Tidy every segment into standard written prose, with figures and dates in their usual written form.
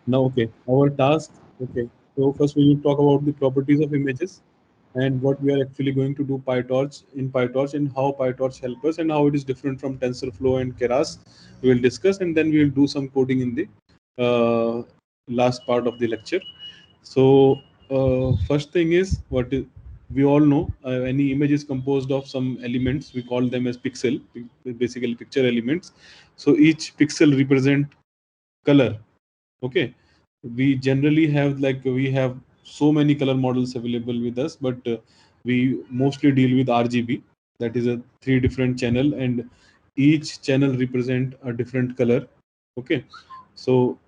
Now, okay, our task. Okay, so first we will talk about the properties of images and what we are actually going to do PyTorch in PyTorch and how PyTorch help us and how it is different from TensorFlow and Keras. We will discuss and then we will do some coding in the uh, last part of the lecture. So first thing is what is, we all know any image is composed of some elements. We call them as pixel, basically picture elements. So each pixel represent color. Okay, we generally have like we have so many color models available with us, but we mostly deal with RGB. That is a three different channel, and each channel represent a different color. Okay, so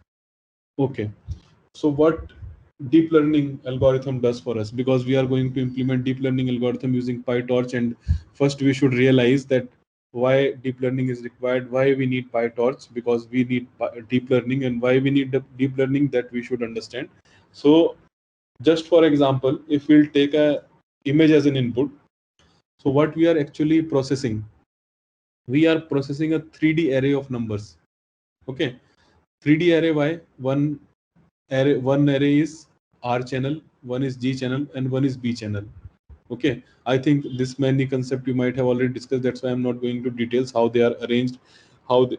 okay, so what deep learning algorithm does for us, because we are going to implement deep learning algorithm using PyTorch, and first we should realize that why deep learning is required, why we need PyTorch, because we need deep learning, and why we need the deep learning, that we should understand. So just for example, if we'll take a image as an input, so what we are actually processing, we are processing a 3D array of numbers. Okay, 3D array, why? One array is R channel, one is G channel, and one is B channel. Okay, I think this many concept you might have already discussed. That's why I'm not going to details how they are arranged, how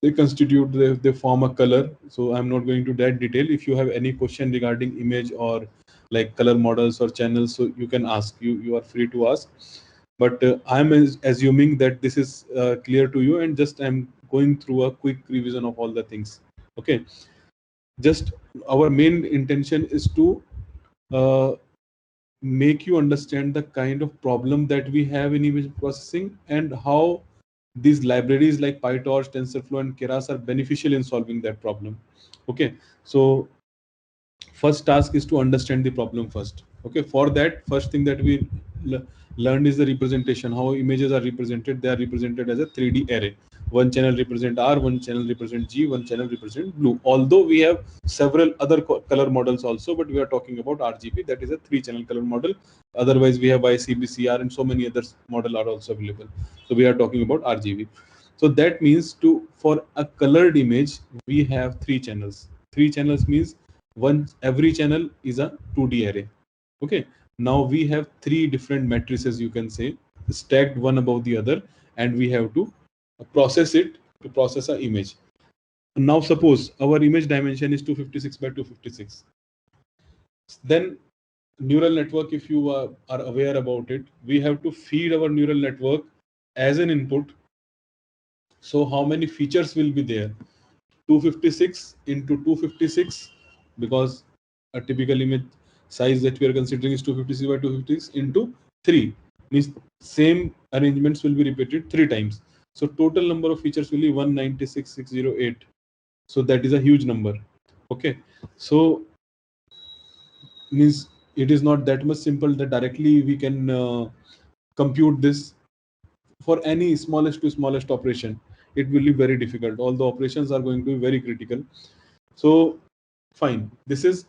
they constitute, they form a color. So I'm not going to that detail. If you have any question regarding image or like color models or channels, so you can ask. You are free to ask. But I'm assuming that this is clear to you, and just I'm going through a quick revision of all the things. Okay, just our main intention is to uh, make you understand the kind of problem that we have in image processing and how these libraries like PyTorch, TensorFlow, and Keras are beneficial in solving that problem. Okay, so first task is to understand the problem first. Okay, for that, first thing that we learned is the representation, how images are represented. They are represented as a 3D array. One channel represent R, one channel represent G, one channel represent blue, although we have several other color models also, but we are talking about RGB. That is a 3 channel color model. Otherwise we have YCBCR and so many other model are also available, so we are talking about RGB. So that means to for a colored image we have 3 channels. 3 channels means one every channel is a 2D array. Okay, now we have 3 different matrices, you can say, stacked one above the other, and we have to process it to process an image. Now suppose our image dimension is 256 by 256. Then neural network, if you are aware about it, we have to feed our neural network as an input. So how many features will be there? 256 into 256, because a typical image size that we are considering is 256 by 256 into 3, means same arrangements will be repeated 3 times. So total number of features will be 196,608. So that is a huge number. Okay, so means it is not that much simple that directly we can compute this for any smallest to smallest operation. It will be very difficult. All the operations are going to be very critical. So fine, this is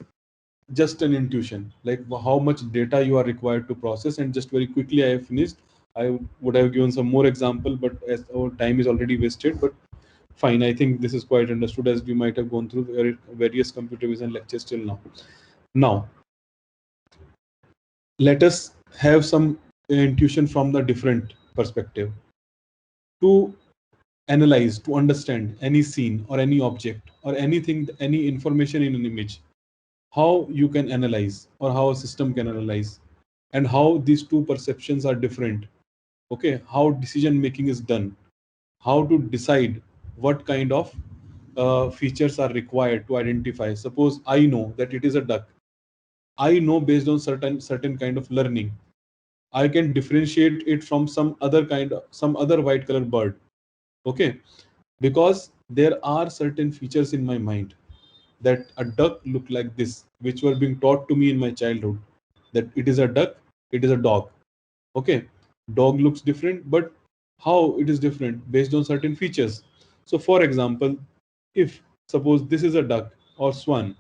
just an intuition, like how much data you are required to process. And just very quickly, I have finished. I would have given some more example, but as our time is already wasted. But fine, I think this is quite understood, as we might have gone through various computer vision lectures till now. Now let us have some intuition from the different perspective. To analyze, to understand any scene or any object or anything, any information in an image, how you can analyze or how a system can analyze, and how these two perceptions are different. Okay, how decision making is done, how to decide what kind of features are required to identify. Suppose I know that it is a duck. I know based on certain kind of learning, I can differentiate it from some other white color bird. Okay, because there are certain features in my mind that a duck look like this, which were being taught to me in my childhood, that it is a duck, it is a dog. Okay, dog looks different, but how it is different based on certain features. So for example, if suppose this is a duck or swan.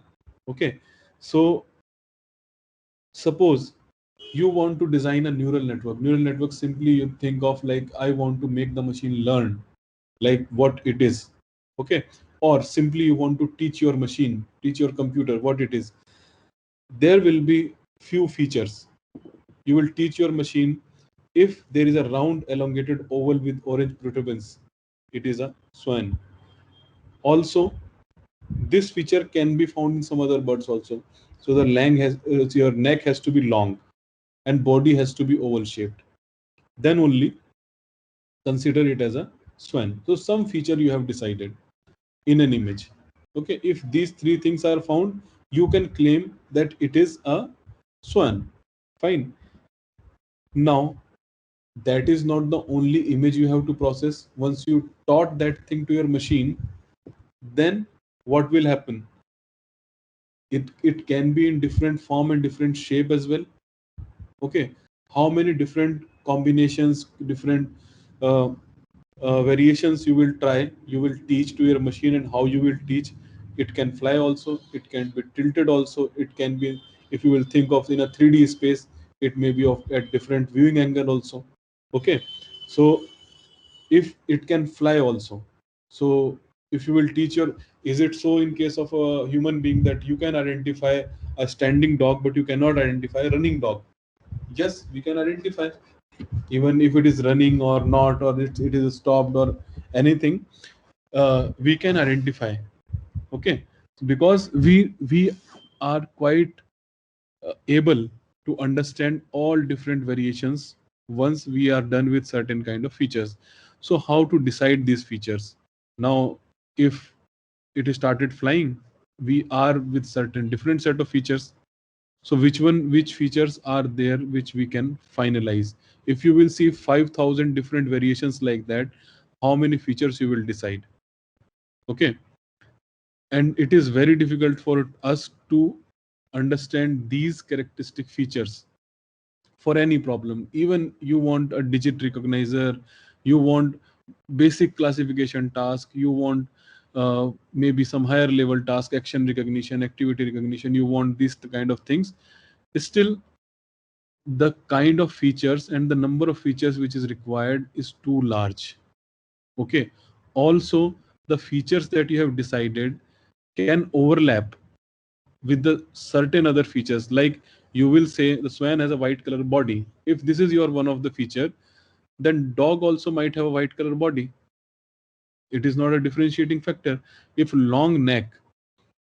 Okay, so suppose you want to design a neural network, simply you think of like I want to make the machine learn like what it is. Okay, or simply you want to teach your machine, teach your computer what it is, there will be few features. You will teach your machine if there is a round elongated oval with orange protuberance, it is a swan. Also, this feature can be found in some other birds also. So the your neck has to be long and body has to be oval shaped. Then only consider it as a swan. So some feature you have decided in an image. Okay, if these three things are found, you can claim that it is a swan. Fine. Now, that is not the only image you have to process. Once you taught that thing to your machine, then what will happen? It can be in different form and different shape as well. Okay, how many different combinations, different uh, variations you will try, you will teach to your machine, and how you will teach. It can fly also, it can be tilted also, it can be, if you will think of in a 3D space, it may be of at different viewing angle also. Okay, so if it can fly also, so if you will teach your, is it so in case of a human being that you can identify a standing dog but you cannot identify a running dog? Yes, we can identify, even if it is running or not, or it is stopped or anything, we can identify. Okay, because we are quite able to understand all different variations once we are done with certain kind of features. So how to decide these features? Now, if it is started flying, we are with certain different set of features. So which features are there which we can finalize? If you will see 5,000 different variations like that, how many features you will decide? Okay, and it is very difficult for us to understand these characteristic features for any problem. Even you want a digit recognizer, you want basic classification task, you want maybe some higher level task, action recognition, activity recognition, you want these kind of things. Still, the kind of features and the number of features which is required is too large. Okay, also the features that you have decided can overlap with the certain other features. Like, you will say the swan has a white color body. If this is your one of the feature, then dog also might have a white color body. It is not a differentiating factor. If long neck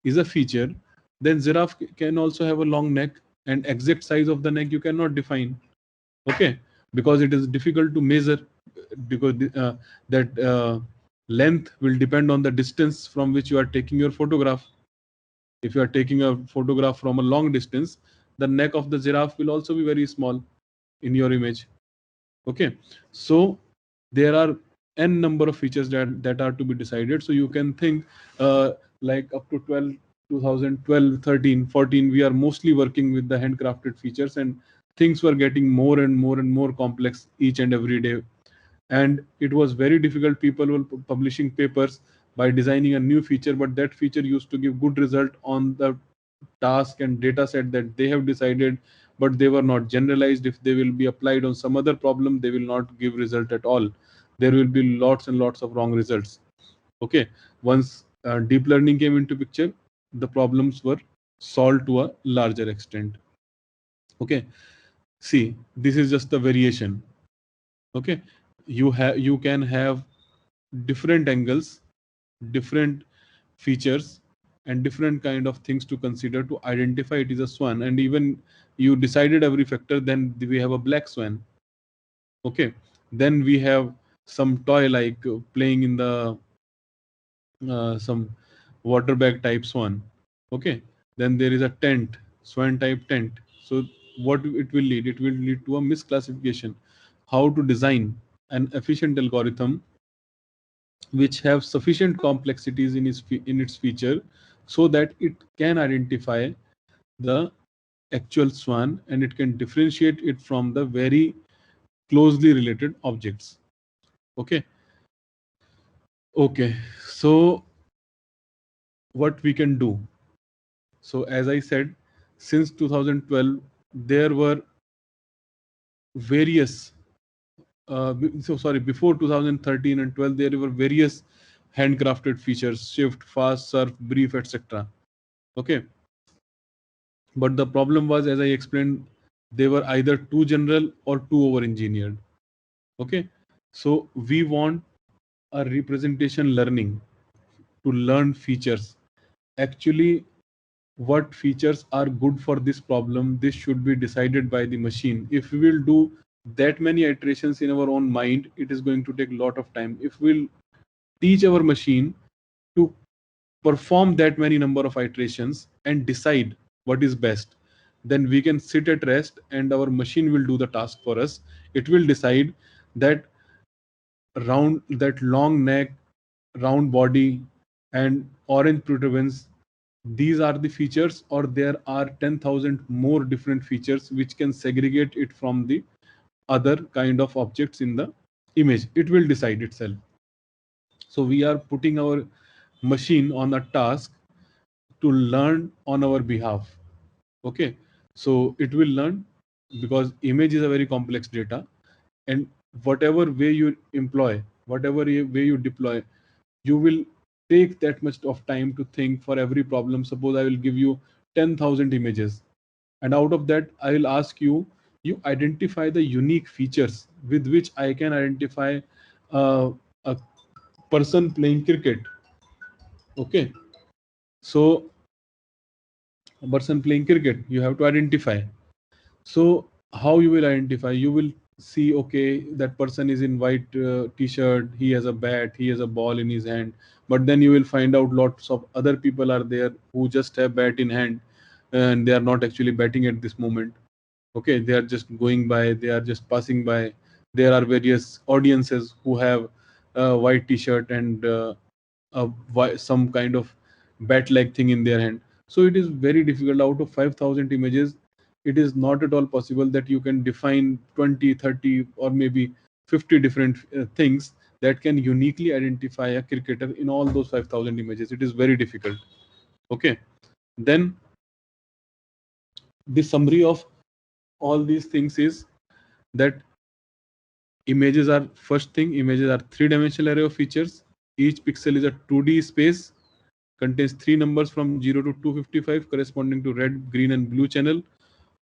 is a feature, then giraffe can also have a long neck, and exact size of the neck you cannot define. Okay, because it is difficult to measure, because that length will depend on the distance from which you are taking your photograph. If you are taking a photograph from a long distance, the neck of the giraffe will also be very small in your image. Okay, so there are n number of features that are to be decided. So you can think like up to 2012, 13, 14, we are mostly working with the handcrafted features, and things were getting more and more and more complex each and every day. And it was very difficult. People were publishing papers by designing a new feature, but that feature used to give good result on the task and data set that they have decided, but they were not generalized. If they will be applied on some other problem, they will not give result at all. There will be lots and lots of wrong results. Okay, once deep learning came into picture, the problems were solved to a larger extent. Okay, see, this is just the variation. Okay, you can have different angles, different features, and different kind of things to consider to identify it is a swan. And even you decided every factor, then we have a black swan. Okay, then we have some toy like playing in the some water bag type swan. Okay, then there is a tent, swan type tent. So what it will lead? It will lead to a misclassification. How to design an efficient algorithm which have sufficient complexities in its feature, so that it can identify the actual swan, and it can differentiate it from the very closely related objects. Okay, okay, so what we can do? So as I said, since 2012 there were various so sorry, before 2013 and 12 there were various handcrafted features, shift, fast, surf, brief, etc. Okay, but the problem was, as I explained, they were either too general or too over engineered. Okay, so we want a representation learning to learn features. Actually, what features are good for this problem, this should be decided by the machine. If we will do that many iterations in our own mind, it is going to take a lot of time. If we'll teach our machine to perform that many number of iterations and decide what is best, then we can sit at rest and our machine will do the task for us. It will decide that that long neck, round body, and orange protuberance, these are the features, or there are 10,000 more different features which can segregate it from the other kind of objects in the image. It will decide itself. So we are putting our machine on a task to learn on our behalf. Okay, so it will learn because image is a very complex data, and whatever way you employ, whatever way you deploy, you will take that much of time to think for every problem. Suppose I will give you 10,000 images, and out of that I will ask you, you identify the unique features with which I can identify a person playing cricket. Okay, so a person playing cricket, you have to identify. So how you will identify? You will see, okay, that person is in white t-shirt, he has a bat, he has a ball in his hand. But then you will find out lots of other people are there who just have bat in hand, and they are not actually batting at this moment. Okay, they are just going by, they are just passing by. There are various audiences who have a white t-shirt and some kind of bat-like thing in their hand. So it is very difficult. Out of 5,000 images, it is not at all possible that you can define 20, 30, or maybe 50 different things that can uniquely identify a cricketer in all those 5,000 images. It is very difficult. Okay, then the summary of all these things is that images are, first thing, images are three-dimensional array of features. Each pixel is a 2D space, contains three numbers from 0 to 255 corresponding to red, green, and blue channel.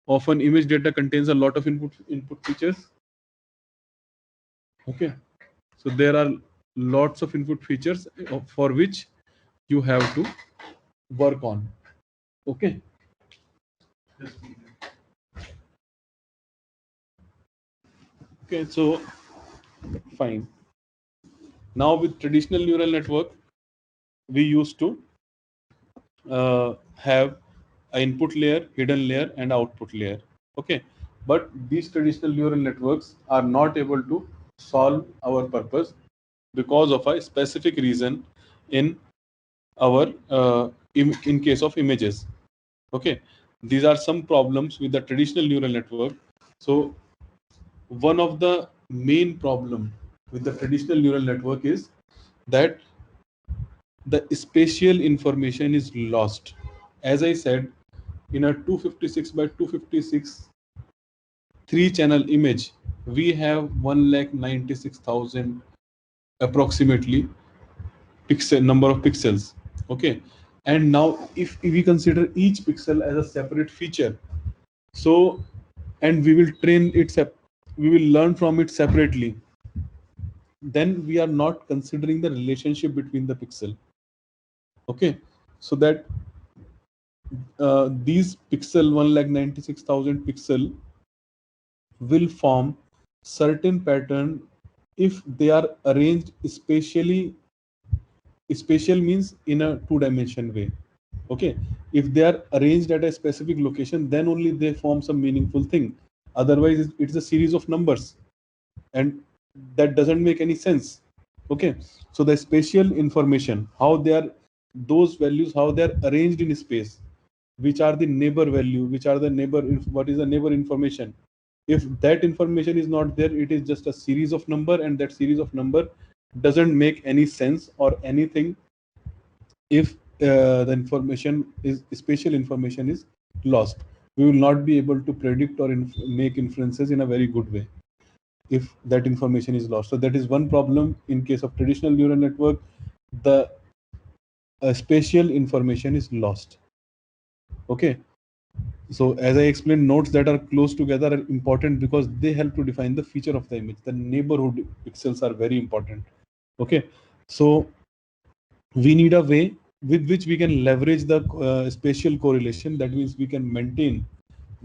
Often image data contains a lot of input features. Okay, so there are lots of input features for which you have to work on. Okay, okay, so fine. Now with traditional neural network, we used to have an input layer, hidden layer, and output layer. Okay, but these traditional neural networks are not able to solve our purpose because of a specific reason in our in case of images. Okay, these are some problems with the traditional neural network. So one of the main problem with the traditional neural network is that the spatial information is lost. As I said, in a 256 by 256 three channel image, we have 196,000 approximately pixel number of pixels. Okay, and now if we consider each pixel as a separate feature, so and we will train it we will learn from it separately, then we are not considering the relationship between the pixel. Okay, so that these pixel 196,000 pixel will form certain pattern if they are arranged spatially. Spatial means in a two-dimension way. Okay, if they are arranged at a specific location, then only they form some meaningful thing. Otherwise it's a series of numbers, and that doesn't make any sense. Okay, so the spatial information, how they are, those values, how they are arranged in space, which are the neighbor value, which are the neighbor what is the neighbor information. If that information is not there, it is just a series of number, and that series of number doesn't make any sense or anything if the information is spatial information is lost. We will not be able to predict or make inferences in a very good way if that information is lost. So that is one problem in case of traditional neural network. the spatial information is lost. Okay, so as I explained, nodes that are close together are important because they help to define the feature of the image. The neighborhood pixels are very important. Okay, so we need a way with which we can leverage the spatial correlation. That means we can maintain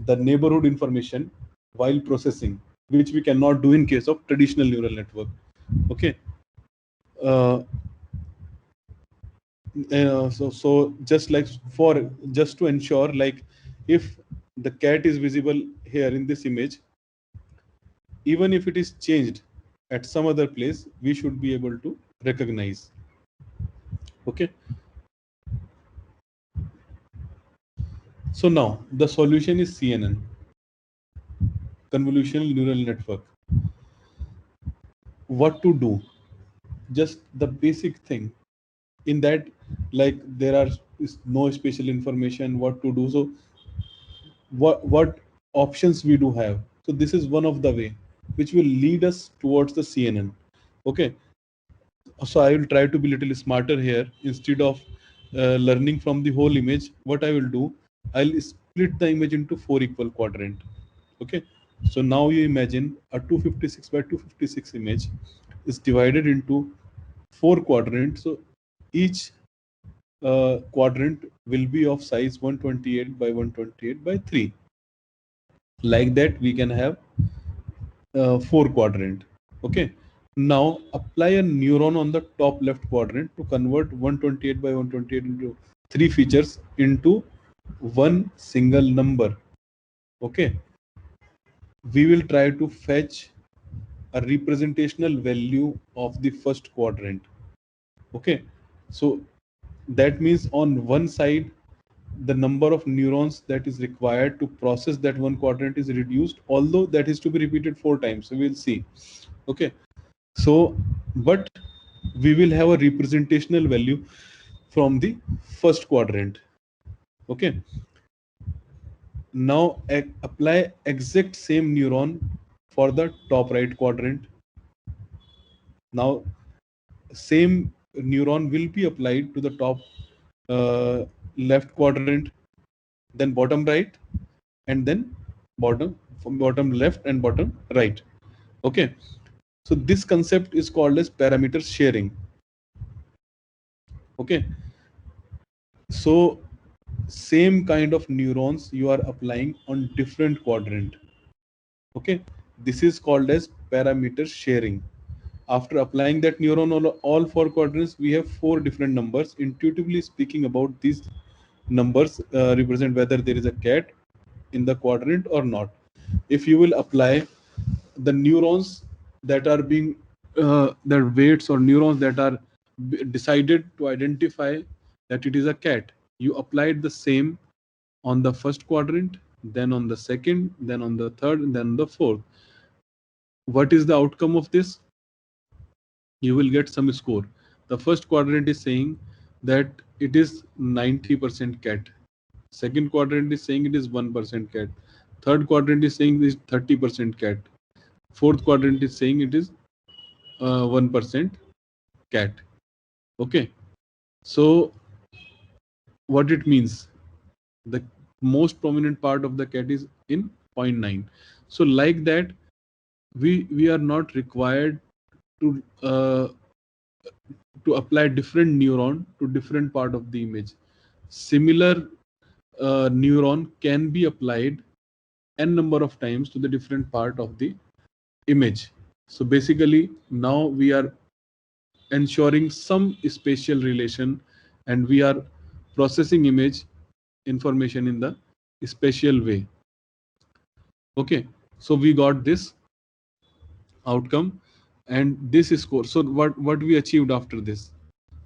the neighborhood information while processing, which we cannot do in case of traditional neural network. Okay, uh, so just to ensure, like, if the cat is visible here in this image, even if it is changed at some other place, we should be able to recognize. Okay, so now the solution is CNN, convolutional neural network. What to do? Just the basic thing in that, like, there are no special information what to do. So what options we do have? So this is one of the way which will lead us towards the CNN. Okay, so I will try to be little smarter here. Instead of learning from the whole image, what I will do, I'll split the image into 4 equal quadrant. Okay, so now you imagine a 256 by 256 image is divided into 4 quadrants. So each quadrant will be of size 128 by 128 by 3. Like that we can have 4 quadrant. Okay, now apply a neuron on the top left quadrant to convert 128 by 128 into 3 features into one single number. Okay, we will try to fetch a representational value of the first quadrant. Okay, so that means on one side the number of neurons that is required to process that one quadrant is reduced, although that is to be repeated 4 times. So we'll see. Okay, so but we will have a representational value from the first quadrant. Okay, now apply exact same neuron for the top right quadrant. Now same neuron will be applied to the top left quadrant, then bottom right, and then bottom left and bottom right. Okay, so this concept is called as parameter sharing. Okay, so same kind of neurons you are applying on different quadrant. Okay, this is called as parameter sharing. After applying that neuron on all 4 quadrants, we have 4 different numbers. Intuitively speaking about these numbers represent whether there is a cat in the quadrant or not. If you will apply the neurons that are being their weights, or neurons that are decided to identify that it is a cat, you applied the same on the first quadrant, then on the second, then on the third, and then the fourth. What is the outcome of this? You will get some score. The first quadrant is saying that it is 90% cat. Second quadrant is saying it is 1% cat. Third quadrant is saying it is 30% cat. Fourth quadrant is saying it is 1% cat. Okay, so what it means, the most prominent part of the cat is in 0.9. So like that, we are not required to apply different neuron to different part of the image. Similar neuron can be applied n number of times to the different part of the image. So basically now we are ensuring some spatial relation, and we are processing image information in the spatial way. Okay, so we got this outcome and this score. So what we achieved after this?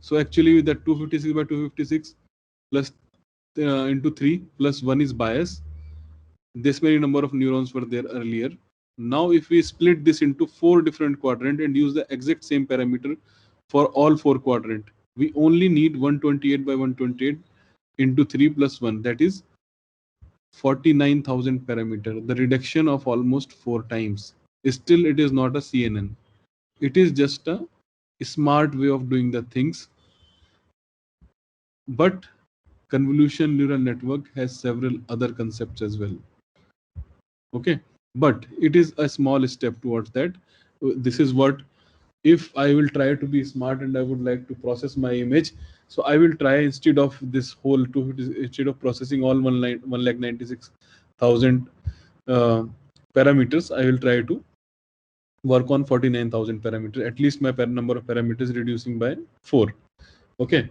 So actually with the 256 by 256 plus into 3 plus 1 is bias. This many number of neurons were there earlier. Now if we split this into 4 different quadrant and use the exact same parameter for all 4 quadrant, we only need 128 by 128 into 3 plus 1, that is 49,000 parameter, the reduction of almost 4 times. Still it is not a CNN. It is just a smart way of doing the things. But convolution neural network has several other concepts as well. Okay, but it is a small step towards that. This is what, if I will try to be smart and I would like to process my image, so I will try, instead of this whole instead of processing all 1,96,000 parameters, I will try to work on 49,000 parameters. At least my number of parameters reducing by 4. Okay,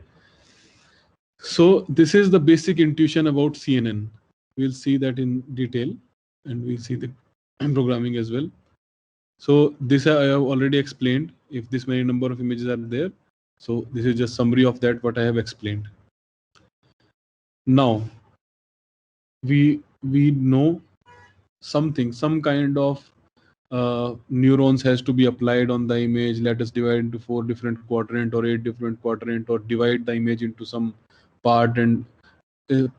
so this is the basic intuition about CNN. We'll see that in detail, and we'll see the programming as well. So this I have already explained. If this many number of images are there, so this is just summary of that what I have explained. Now we know something, some kind of neurons has to be applied on the image. Let us divide into 4 different quadrant or 8 different quadrant, or divide the image into some part and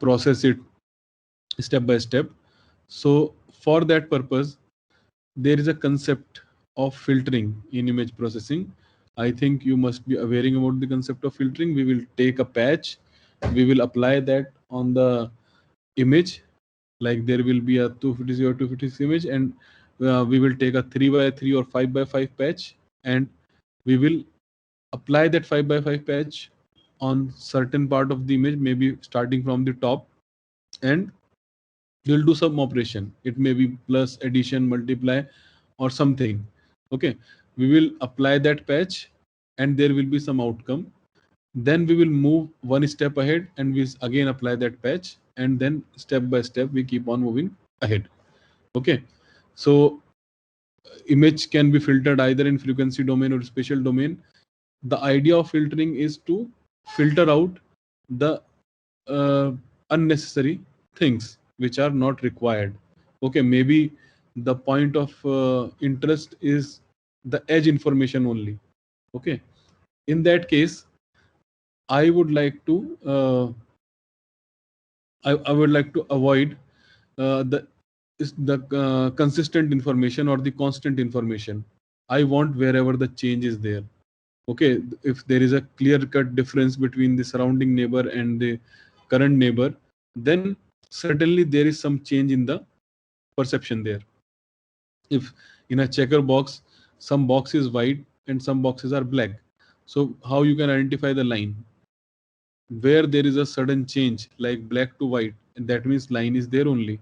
process it step by step. So for that purpose, there is a concept of filtering in image processing. I think you must be aware about the concept of filtering. We will take a patch, we will apply that on the image, like there will be a 256 or 256 image, and we will take a 3x3 or 5x5 patch, and we will apply that 5x5 patch on certain part of the image, maybe starting from the top, and we'll do some operation. It may be plus, addition, multiply, or something. Okay, we will apply that patch, and there will be some outcome. Then we will move one step ahead, and we again apply that patch, and then step by step we keep on moving ahead. Okay, so image can be filtered either in frequency domain or spatial domain. The idea of filtering is to filter out the uh, unnecessary things which are not required. Okay, maybe the point of interest is the edge information only. Okay, in that case, I would like to I would like to avoid the consistent information or the constant information. I want wherever the change is there. Okay, if there is a clear cut difference between the surrounding neighbor and the current neighbor, then certainly there is some change in the perception there. If in a checker box some box is white and some boxes are black, so how you can identify the line? Where there is a sudden change like black to white, and that means line is there only.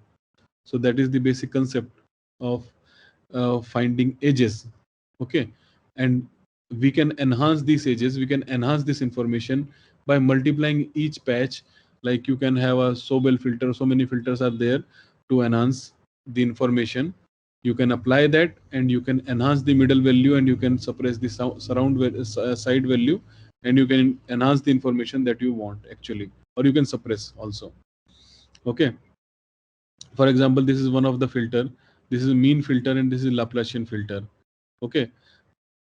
So that is the basic concept of finding edges. Okay, and we can enhance these edges, we can enhance this information by multiplying each patch. Like you can have a Sobel filter, so many filters are there to enhance the information. You can apply that, and you can enhance the middle value, and you can suppress the side value, and you can enhance the information that you want actually, or you can suppress also. Okay, for example, this is one of the filter. This is a mean filter, and this is Laplacian filter. Okay,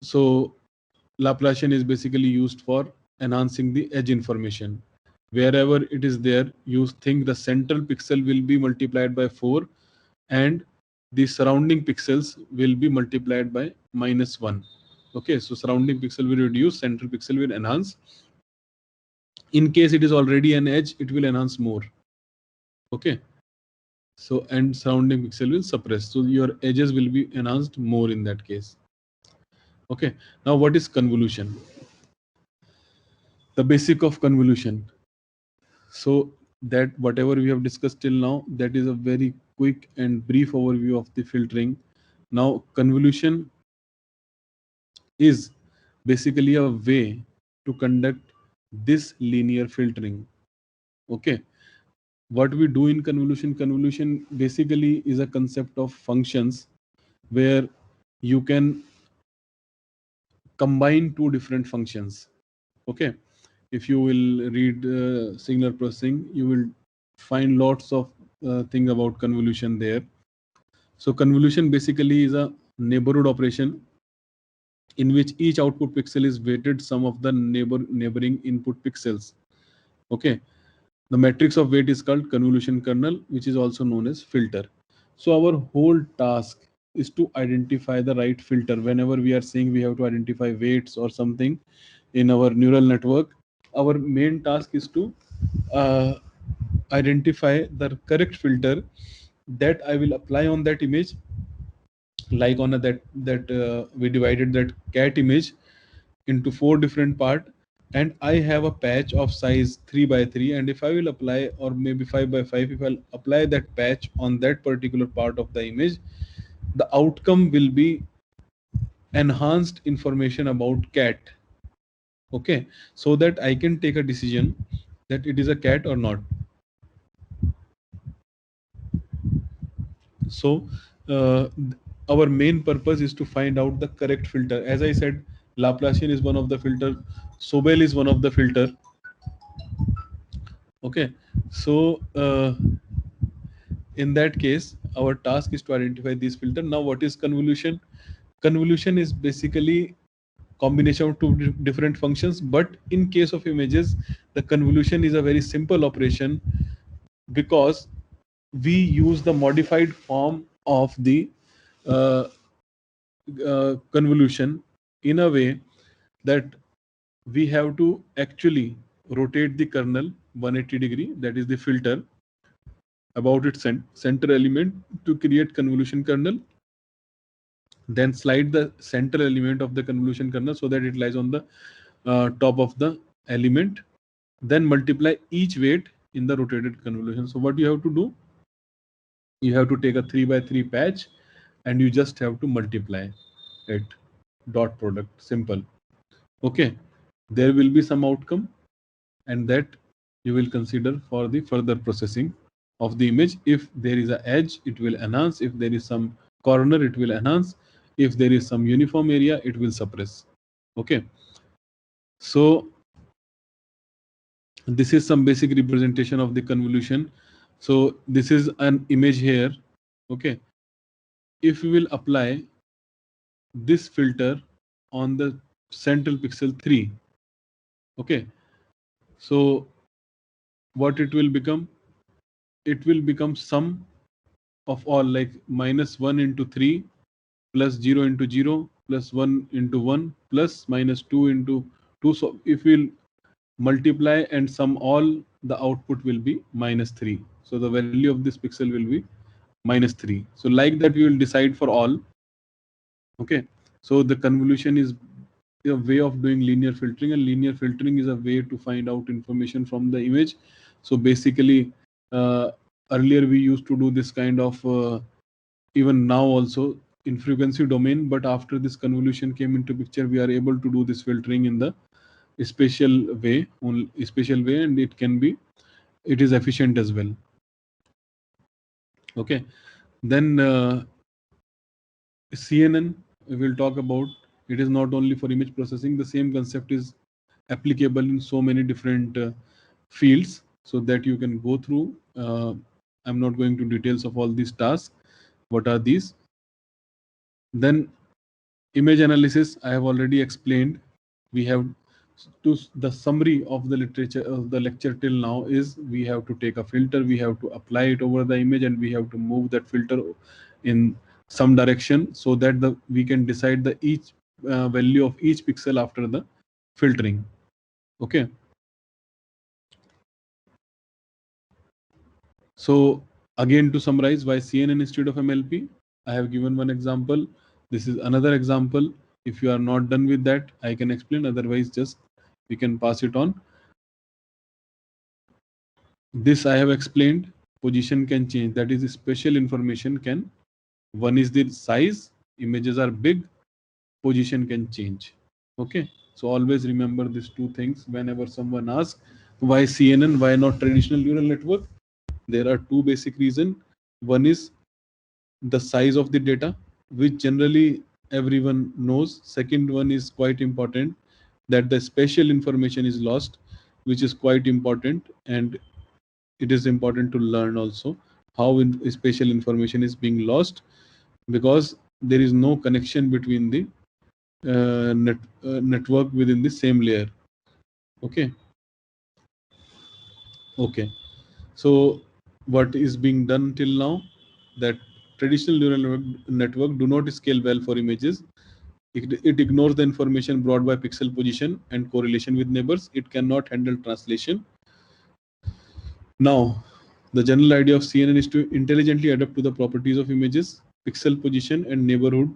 so Laplacian is basically used for enhancing the edge information. Wherever it is there, you think the central pixel will be multiplied by 4, and the surrounding pixels will be multiplied by -1. Okay, so surrounding pixel will reduce, central pixel will enhance. In case it is already an edge, it will enhance more. Okay, so and surrounding pixel will suppress, so your edges will be enhanced more in that case. Okay, now what is convolution? The basic of convolution. So that whatever we have discussed till now, that is a very quick and brief overview of the filtering. Now convolution is basically a way to conduct this linear filtering. Okay, what we do in convolution basically is a concept of functions where you can combine two different functions. Okay, if you will read signal processing, you will find lots of things about convolution there. So convolution basically is a neighborhood operation in which each output pixel is weighted sum of the neighboring input pixels. Okay, the matrix of weight is called convolution kernel, which is also known as filter. So our whole task is to identify the right filter. Whenever we are saying we have to identify weights or something in our neural network, our main task is to uh, identify the correct filter that I will apply on that image. Like on a, that we divided that cat image into 4 different parts, and I have a patch of size 3 by 3, and if I will apply, or maybe 5 by 5, if I'll apply that patch on that particular part of the image, the outcome will be enhanced information about cat. Okay, so that I can take a decision that it is a cat or not. So uh, our main purpose is to find out the correct filter. As I said, Laplacian is one of the filter, Sobel is one of the filter. Okay, so in that case, our task is to identify these filter. Now, what is convolution? Convolution is basically combination of two different functions, but in case of images, the convolution is a very simple operation, because we use the modified form of the uh, convolution in a way that we have to actually rotate the kernel 180 degree, that is the filter, about its center element to create convolution kernel, then slide the center element of the convolution kernel so that it lies on the top of the element, then multiply each weight in the rotated convolution. So what you have to do, you have to take a 3 by 3 patch and you just have to multiply it, dot product, simple. Okay, there will be some outcome, and that you will consider for the further processing of the image. If there is an edge, it will enhance. If there is some corner, it will enhance. If there is some uniform area, it will suppress. Okay, so this is some basic representation of the convolution. So this is an image here. Okay, if we will apply this filter on the central pixel 3, okay, so what it will become, it will become sum of all, like -1 into 3 plus 0 into 0 plus 1 into 1 plus -2 into 2. So if we'll multiply and sum all, the output will be -3. So the value of this pixel will be -3. So like that we will decide for all. Okay, so the convolution is a way of doing linear filtering, and linear filtering is a way to find out information from the image. So basically, earlier we used to do this kind of even now also in frequency domain, but after this convolution came into picture, we are able to do this filtering in the spatial way, only spatial way, and it is efficient as well. Okay, then CNN we will talk about. It is not only for image processing, the same concept is applicable in so many different fields, so that you can go through. I'm not going to details of all these tasks. What are these? Then image analysis, I have already explained. We have to, the summary of the literature of the lecture till now is, we have to take a filter, we have to apply it over the image, and we have to move that filter in some direction so that we can decide the each value of each pixel after the filtering. Okay, so again, to summarize, why CNN instead of MLP, I have given one example. This is another example. If you are not done with that, I can explain. Otherwise, just we can pass it on. This I have explained. Position can change. That is, special information can. One is the size. Images are big. Position can change. Okay. So always remember these two things whenever someone asks why CNN, why not traditional neural network. There are two basic reasons. One is the size of the data, which generally everyone knows. Second one is quite important, that the spatial information is lost, which is quite important, and it is important to learn also how spatial information is being lost, because there is no connection between the network within the same layer. Okay. Okay, so what is being done till now, that traditional neural network do not scale well for images. It ignores the information brought by pixel position and correlation with neighbors. It cannot handle translation. Now, the general idea of CNN is to intelligently adapt to the properties of images. Pixel position and neighborhood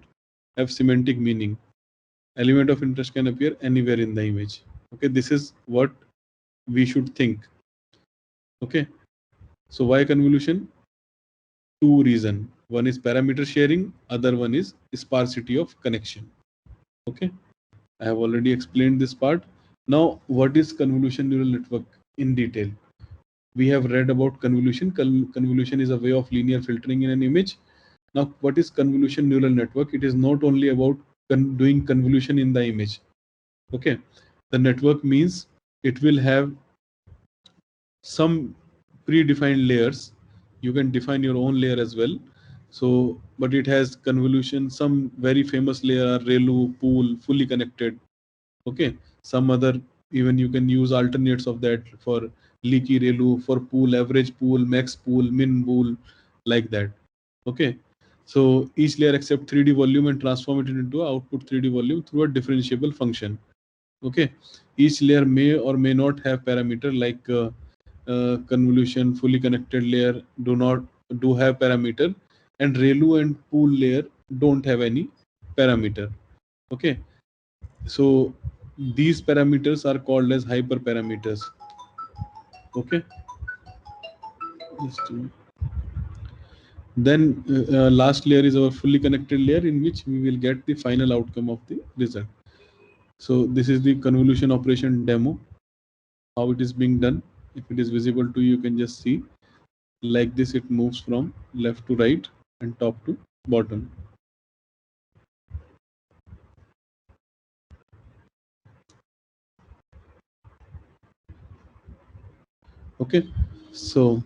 have semantic meaning. Element of interest can appear anywhere in the image. Okay, this is what we should think. Okay, so why convolution? Two reasons. One is parameter sharing, other one is sparsity of connection. Okay, I have already explained this part. Now, what is convolution neural network in detail? We have read about convolution. Convolution is a way of linear filtering in an image. Now, what is convolution neural network? It is not only about doing convolution in the image. Okay, the network means it will have some predefined layers. You can define your own layer as well. So, but it has convolution. Some very famous layer are ReLU, pool, fully connected. Okay, some other, even you can use alternates of that for leaky ReLU, for pool, average pool, max pool, min pool, like that. Okay, so each layer accept 3D volume and transform it into output 3D volume through a differentiable function. Okay, each layer may or may not have parameter, like convolution fully connected layer do have parameter, and ReLU and pool layer don't have any parameter. Okay, so these parameters are called as hyperparameters. Okay, then last layer is our fully connected layer, in which we will get the final outcome of the result. So this is the convolution operation demo, how it is being done. If it is visible to you, you can just see. Like this, it moves from left to right and top to bottom. Okay, so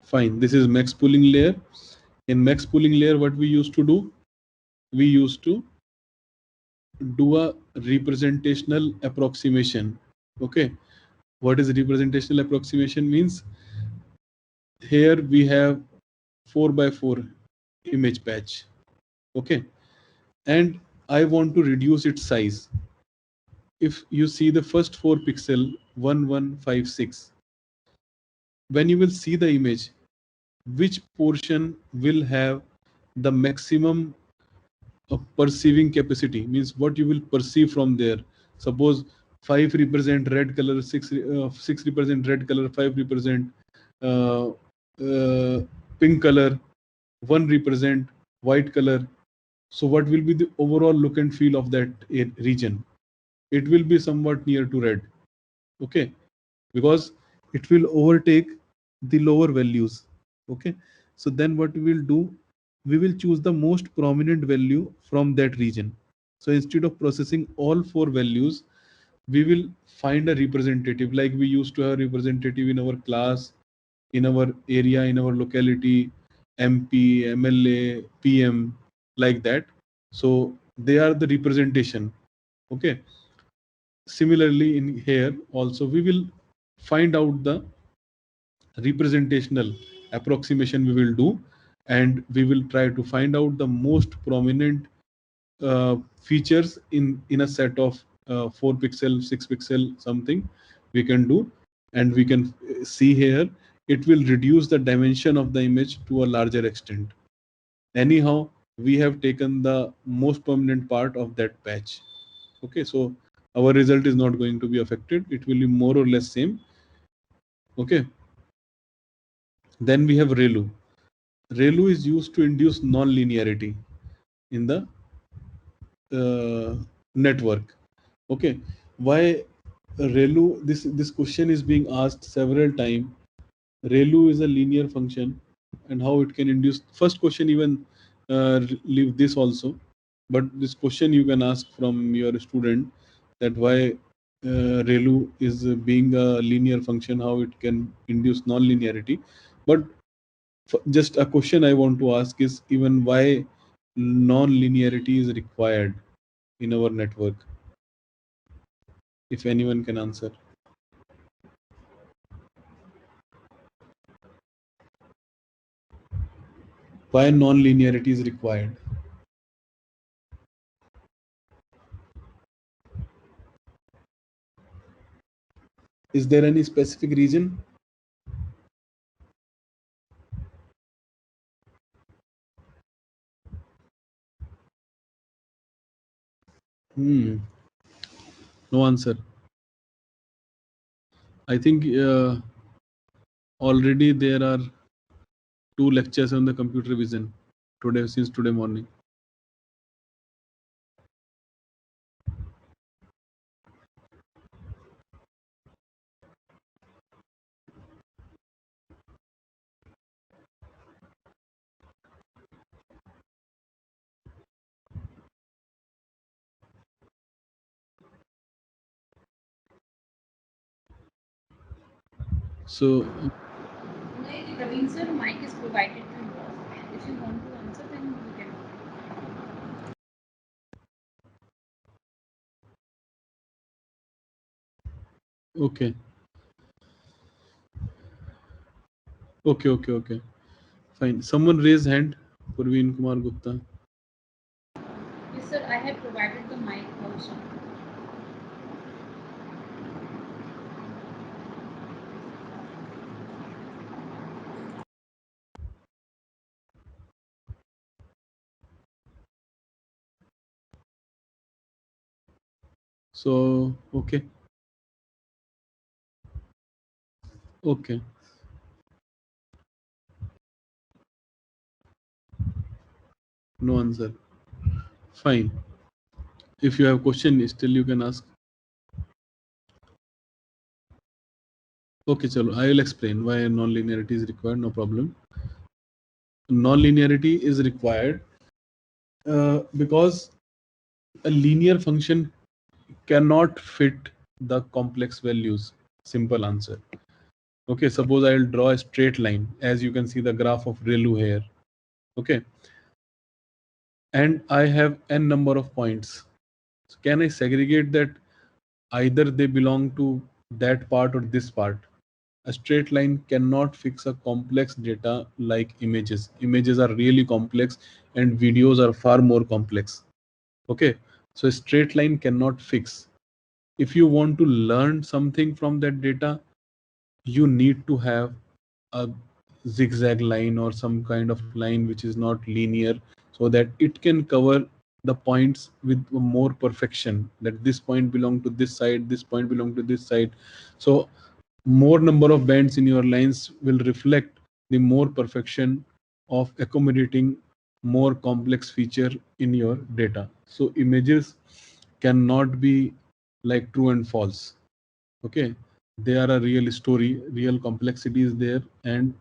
fine. This is max pooling layer. In max pooling layer, what we used to do? We used to do a representational approximation. Okay, what is representational approximation means? Here we have 4 by 4 image patch. Okay, and I want to reduce its size. If you see the first 4 pixel 1156, when you will see the image, which portion will have the maximum perceiving capacity, means what you will perceive from there. Suppose 5 represent red color, 6 represent red color, 5 represent uh, pink color, 1 represent white color. So what will be the overall look and feel of that region? It will be somewhat near to red. Okay, because it will overtake the lower values. Okay, so then what we will do, we will choose the most prominent value from that region. So instead of processing all 4 values, we will find a representative, like we used to have representative in our class, in our area, in our locality, MP, MLA, PM, like that. So they are the representation. Okay, similarly in here also we will find out the representational approximation we will do, and we will try to find out the most prominent features in a set of 4 pixel, 6 pixel, something we can do. And we can see here it will reduce the dimension of the image to a larger extent. Anyhow, we have taken the most prominent part of that patch. Okay, so our result is not going to be affected, it will be more or less same. Okay, then we have ReLU. ReLU is used to induce non-linearity in the network. Okay, why ReLU? This question is being asked several times. ReLU is a linear function, and how it can induce. First question even leave this also, but this question you can ask from your student, that why ReLU is being a linear function, how it can induce non-linearity. But just a question I want to ask is, even why non-linearity is required in our network? If anyone can answer. Why non-linearity is required? Is there any specific reason? Hmm. No answer. I think already there are 2 lectures on the computer vision today, since today morning. So Praveen sir, mic is provided to you. If you want to answer, then you can. okay, okay. Fine. Someone raise hand. Purveen Kumar Gupta. Yes, sir, I have provided the mic also. So okay. No answer. Fine. If you have question, still you can ask. Okay, chalo. I will explain why non-linearity is required. No problem. Non-linearity is required because a linear function cannot fit the complex values. Simple answer. Okay, suppose I will draw a straight line, as you can see the graph of ReLU here. Okay, and I have n number of points. So can I segregate that either they belong to that part or this part? A straight line cannot fix a complex data like images. Images are really complex and videos are far more complex. Okay, so a straight line cannot fix. If you want to learn something from that data, you need to have a zigzag line or some kind of line which is not linear, so that it can cover the points with more perfection, that this point belong to this side, this point belong to this side. So more number of bands in your lines will reflect the more perfection of accommodating more complex feature in your data. So images cannot be like true and false. Okay, they are a real story, real complexity is there, and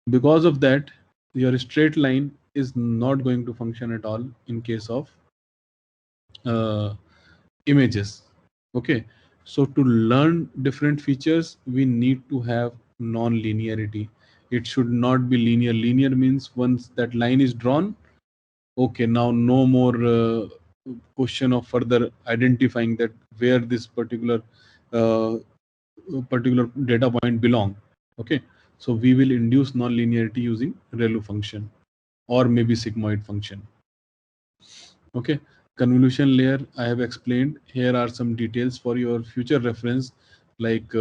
because of that your straight line is not going to function at all in case of uh, images. Okay, so to learn different features we need to have non-linearity. It should not be linear. Linear means once that line is drawn, okay, now no more question of further identifying that where this uh, particular data point belong. Okay, so we will induce non-linearity using ReLU function or maybe sigmoid function. Okay, convolution layer I have explained. Here are some details for your future reference, like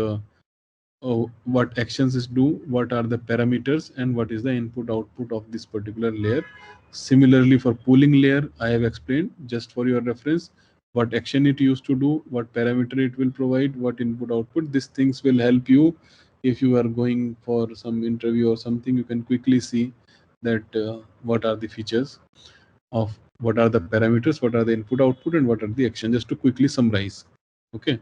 what actions is do, what are the parameters, and what is the input output of this particular layer. Similarly for pooling layer I have explained just for your reference what action it used to do, what parameter it will provide, what input output. These things will help you if you are going for some interview or something. You can quickly see that what are the features of, what are the parameters, what are the input output, and what are the action, just to quickly summarize. Okay,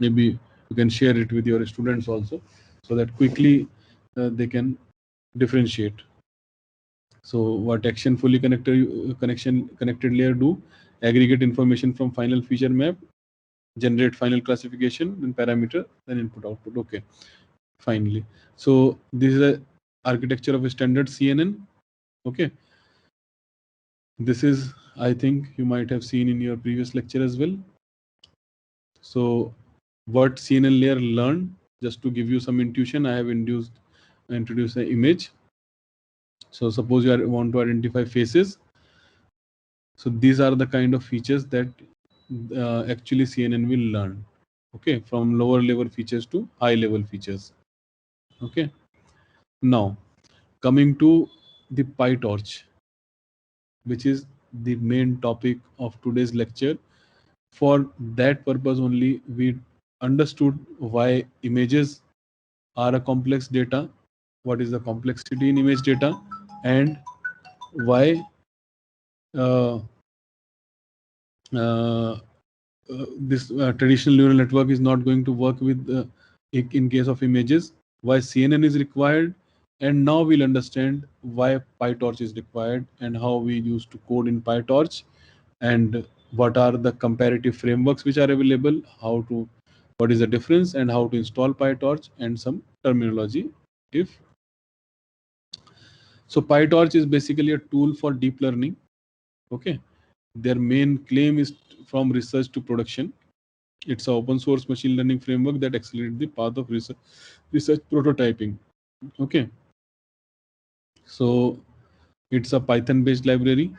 maybe you can share it with your students also, so that quickly they can differentiate. So what action fully connected layer do? Aggregate information from final feature map, generate final classification, then parameter, then input output. Okay, finally, so this is a architecture of a standard CNN. Okay, this is, I think you might have seen in your previous lecture as well. So what CNN layer learned, just to give you some intuition, I have introduced an image. So suppose want to identify faces. So these are the kind of features that actually CNN will learn. Okay, from lower level features to high level features. Okay, now coming to the PyTorch, which is the main topic of today's lecture. For that purpose only, we understood why images are a complex data, what is the complexity in image data, and why uh, uh, this traditional neural network is not going to work with in case of images, why CNN is required, and now we'll understand why PyTorch is required and how we used to code in PyTorch, and what are the comparative frameworks which are available, what is the difference, and how to install PyTorch, and some terminology. If so, PyTorch is basically a tool for deep learning. Okay, their main claim is from research to production. It's an open source machine learning framework that accelerates the path of research prototyping. Okay, so it's a Python based library,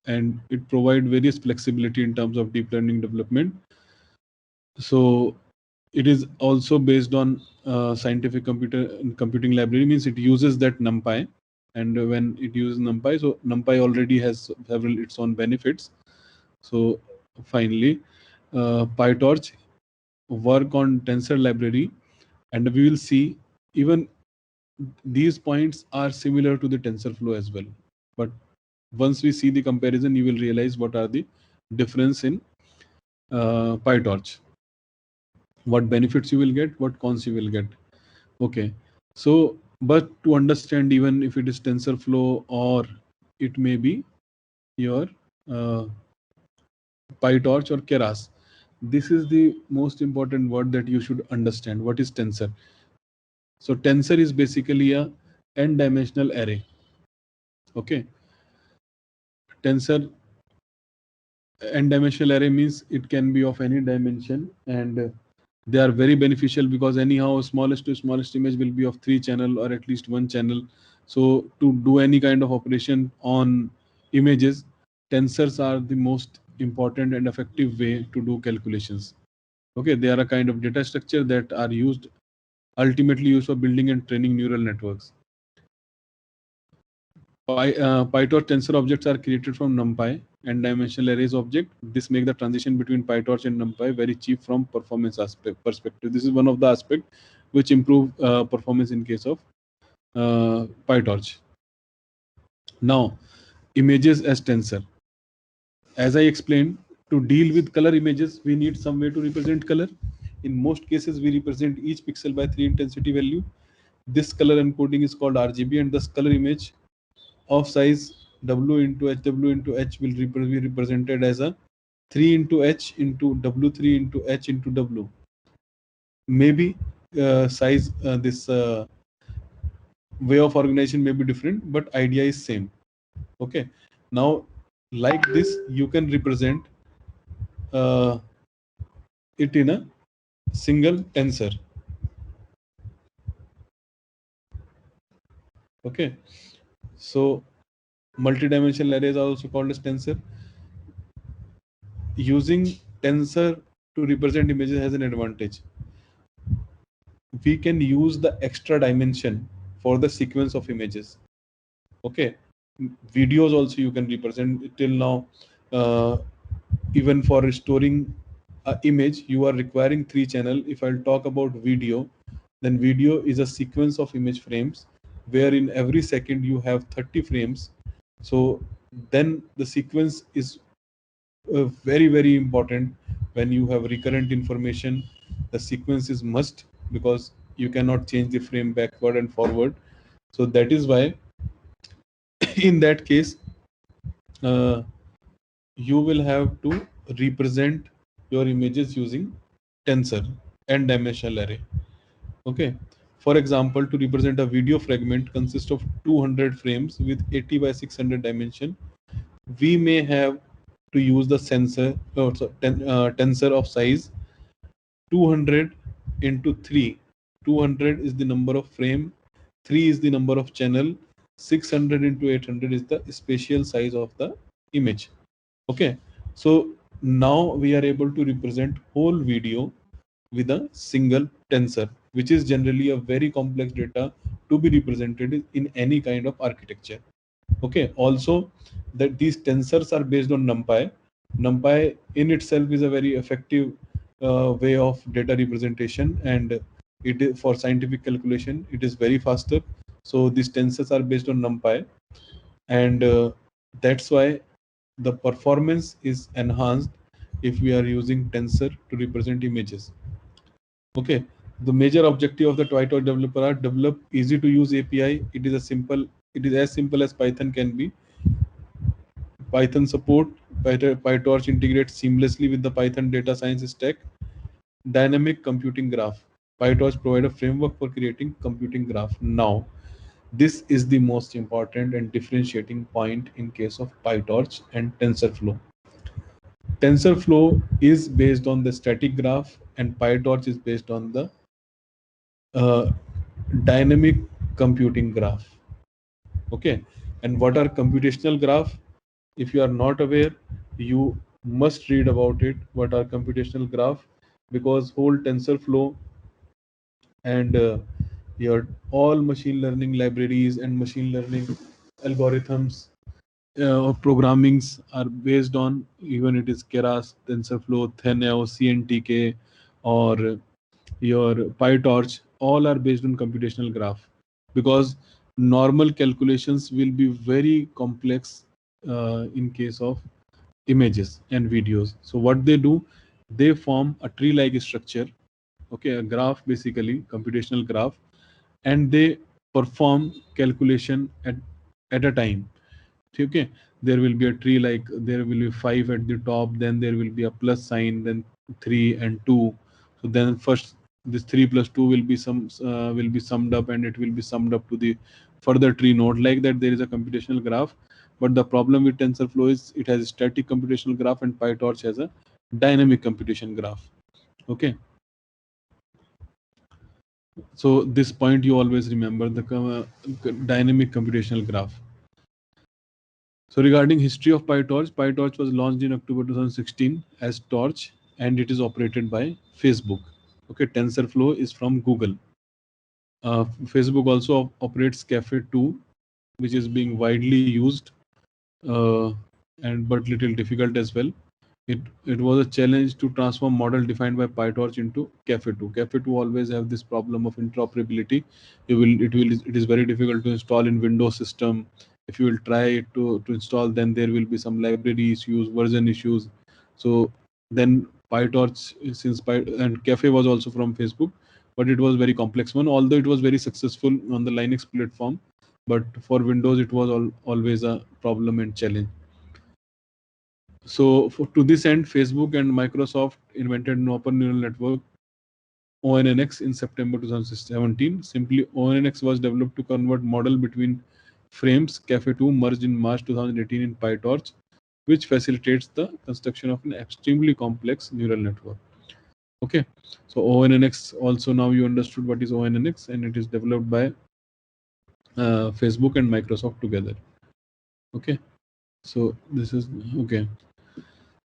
and it provides various flexibility in terms of deep learning development. So it is also based on scientific computing library, means it uses that NumPy, and when it uses NumPy, so NumPy already has several its own benefits. So finally, PyTorch work on tensor library, and we will see even these points are similar to the TensorFlow as well. But once we see the comparison, you will realize what are the difference in PyTorch, what benefits you will get, what cons you will get. Okay, so but to understand, even if it is TensorFlow or it may be your uh, PyTorch or Keras, this is the most important word that you should understand. What is tensor? So tensor is basically a n-dimensional array. Okay, tensor n-dimensional array means it can be of any dimension, and they are very beneficial because anyhow smallest to smallest image will be of 3 channel or at least 1 channel. So to do any kind of operation on images, tensors are the most important and effective way to do calculations. Okay, they are a kind of data structure that are used ultimately used for building and training neural networks. PyTorch tensor objects are created from NumPy and dimensional arrays object. This make the transition between PyTorch and NumPy very cheap from performance perspective. This is one of the aspects which improve performance in case of PyTorch. Now, images as tensor. As I explained, to deal with color images, we need some way to represent color. In most cases, we represent each pixel by 3 intensity value. This color encoding is called RGB, and this color image of size W into HW into H will be represented as a 3 into H into W3 into H into W. Maybe size this way of organization may be different, but idea is same. Okay, now like this you can represent uh, it in a single tensor. Okay, so multi-dimensional arrays are also called as tensor. Using tensor to represent images has an advantage. We can use the extra dimension for the sequence of images. Okay, videos also you can represent. Till now, uh, even for restoring an image, you are requiring 3 channel. If I'll talk about video, then video is a sequence of image frames where in every second you have 30 frames. So then the sequence is very important. When you have recurrent information, the sequence is must, because you cannot change the frame backward and forward. So that is why in that case uh, you will have to represent your images using tensor and dimensional array. Okay, for example, to represent a video fragment consists of 200 frames with 80 by 600 dimension, we may have to use the tensor of size 200 into 3. 200 is the number of frame, 3 is the number of channel, 600 into 800 is the spatial size of the image. Okay, so Now we are able to represent whole video with a single tensor, which is generally a very complex data to be represented in any kind of architecture. Okay, also that these tensors are based on NumPy. NumPy in itself is a very effective way of data representation, and it is for scientific calculation it is very faster. So these tensors are based on NumPy, and that's why the performance is enhanced if we are using tensor to represent images. Okay, the major objective of the PyTorch developer are develop easy to use API. It is as simple as Python can be. Python support, PyTorch integrates seamlessly with the Python data science stack. Dynamic computing graph. PyTorch provide a framework for creating computing graph. Now, this is the most important and differentiating point in case of PyTorch and TensorFlow. TensorFlow is based on the static graph and PyTorch is based on the uh, dynamic computing graph. Okay, and what are computational graph? If you are not aware, you must read about it. What are computational graph? Because whole TensorFlow and your all machine learning libraries and machine learning algorithms or programmings are based on, even it is Keras, TensorFlow, ThenNeo, CNTK, or your PyTorch, all are based on computational graph, because normal calculations will be very complex in case of images and videos. So what they do, they form a tree-like structure, okay, a graph, basically computational graph, and they perform calculation at a time. Okay, there will be a tree, like there will be 5 at the top, then there will be a plus sign, then 3 and 2. So then first this 3 plus 2 will be summed up, and it will be summed up to the further tree node. Like that, there is a computational graph. But the problem with TensorFlow is it has a static computational graph and PyTorch has a dynamic computation graph. Okay, so this point you always remember, the dynamic computational graph. So regarding history of PyTorch, PyTorch was launched in October 2016 as Torch, and it is operated by Facebook. Okay, TensorFlow is from Google. Facebook also operates Cafe 2, which is being widely used, uh, and but little difficult as well. It was a challenge to transform model defined by PyTorch into Cafe 2. Cafe 2 always have this problem of interoperability. It is very difficult to install in Windows system. If you will try to install, then there will be some library issues, version issues. So then PyTorch, and Cafe was also from Facebook, but it was very complex one. Although it was very successful on the Linux platform, but for Windows it was always a problem and challenge. So to this end, Facebook and Microsoft invented an open neural network, ONNX, in September 2017. Simply, ONNX was developed to convert model between frames. Cafe 2 merged in March 2018 in PyTorch, which facilitates the construction of an extremely complex neural network. Okay, so ONNX, also now you understood what is ONNX, and it is developed by Facebook and Microsoft together. Okay, so this is okay.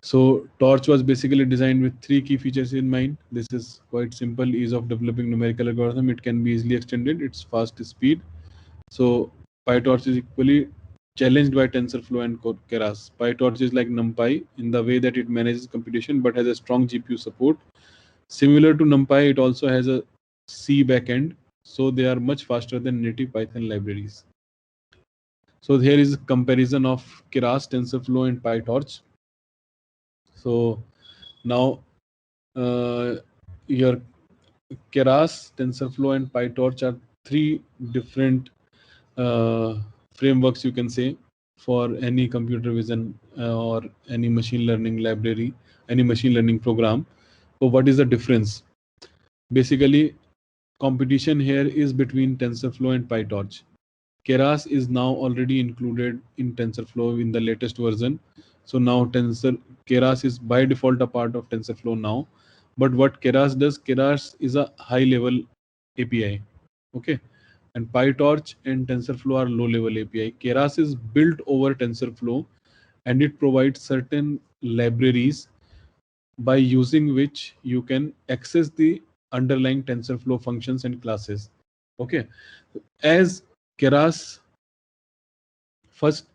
So Torch was basically designed with 3 key features in mind. This is quite simple: ease of developing numerical algorithm. It can be easily extended. It's fast speed. So PyTorch is equally challenged by TensorFlow and Keras. PyTorch is like NumPy in the way that it manages computation, but has a strong GPU support. Similar to NumPy, it also has a C backend, so they are much faster than native Python libraries. So here is a comparison of Keras, TensorFlow, and PyTorch. So now your Keras, TensorFlow, and PyTorch are 3 different uh, frameworks, you can say, for any computer vision or any machine learning library, any machine learning program. So what is the difference? Basically, competition here is between TensorFlow and PyTorch. Keras is now already included in TensorFlow in the latest version. So now Keras is by default a part of TensorFlow now. But what Keras does, Keras is a high level API. Okay. And PyTorch and TensorFlow are low level API. Keras is built over TensorFlow, and it provides certain libraries by using which you can access the underlying TensorFlow functions and classes. Okay, as Keras, first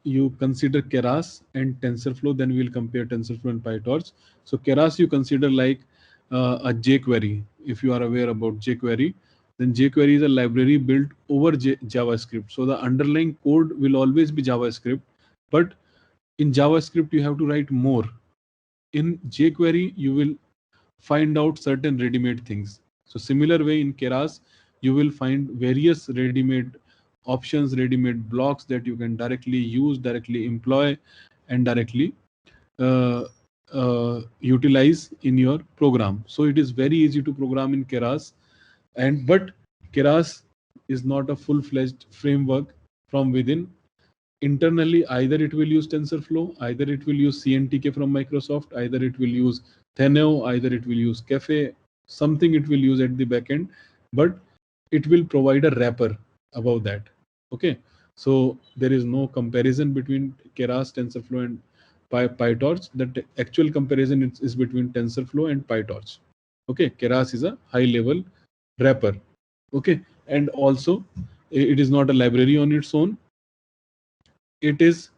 you consider Keras and TensorFlow, then we'll compare TensorFlow and PyTorch. So Keras you consider like a jQuery. If you are aware about jQuery, then jQuery is a library built over JavaScript. So the underlying code will always be JavaScript, but in JavaScript you have to write more. In jQuery you will find out certain ready-made things. So similar way in Keras, you will find various ready-made options, ready-made blocks that you can directly use, directly employ, and directly uh, utilize in your program. So it is very easy to program in Keras, but Keras is not a full-fledged framework from within. Internally, either it will use TensorFlow, either it will use CNTK from Microsoft, either it will use Theneo, either it will use Cafe, something it will use at the backend, but it will provide a wrapper above that. Okay, so there is no comparison between Keras, TensorFlow, and PyTorch. The actual comparison is between TensorFlow and PyTorch. Okay, Keras is a high-level wrapper. Okay, and also it is not a library on its own. It is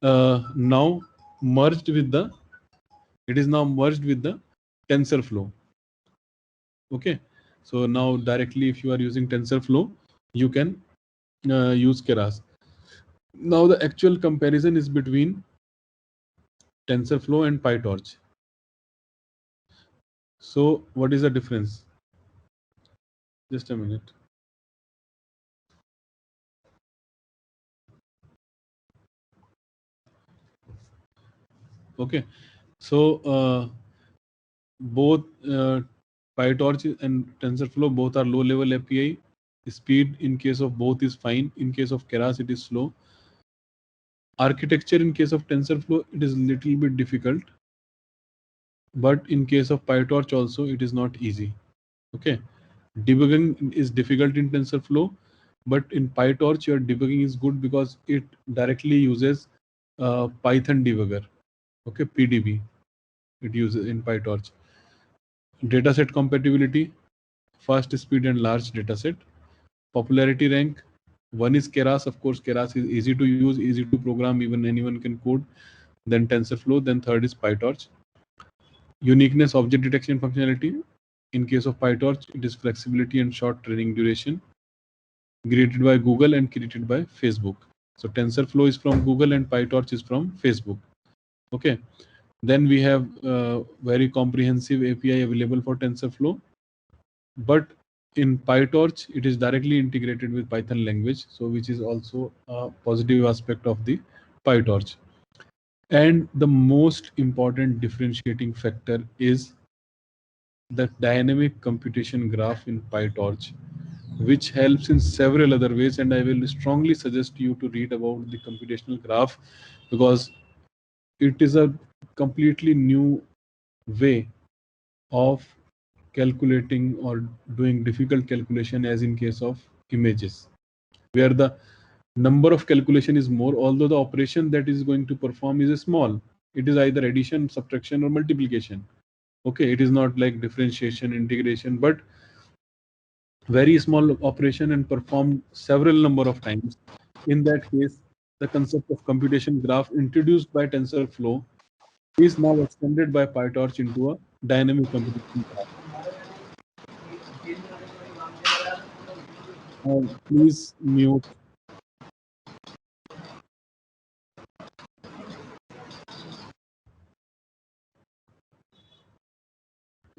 now merged with the TensorFlow. Okay, so now directly if you are using TensorFlow, you can use Keras. Now the actual comparison is between TensorFlow and PyTorch. So what is the difference? Just a minute. Okay, so both PyTorch and TensorFlow both are low-level API. Speed in case of both is fine. In case of Keras, it is slow. Architecture in case of TensorFlow, it is little bit difficult, but in case of PyTorch also, it is not easy. Okay, debugging is difficult in TensorFlow, but in PyTorch, your debugging is good because it directly uses Python debugger. Okay, PDB it uses in PyTorch. Dataset compatibility, fast speed and large dataset. Popularity rank, one is Keras. Of course, Keras is easy to use, easy to program, even anyone can code. Then TensorFlow, then third is PyTorch. Uniqueness, object detection functionality. In case of PyTorch, it is flexibility and short training duration. Created by Google and created by Facebook. So TensorFlow is from Google and PyTorch is from Facebook. Okay. Then we have very comprehensive API available for TensorFlow. But in PyTorch, it is directly integrated with Python language, so which is also a positive aspect of the PyTorch. And the most important differentiating factor is the dynamic computation graph in PyTorch, which helps in several other ways. And I will strongly suggest you to read about the computational graph because it is a completely new way of calculating or doing difficult calculation, as in case of images, where the number of calculation is more, although the operation that is going to perform is small. It is either addition, subtraction, or multiplication. Okay, it is not like differentiation, integration, but very small operation and performed several number of times. In that case, the concept of computation graph introduced by TensorFlow is now extended by PyTorch into a dynamic computation graph. Please mute.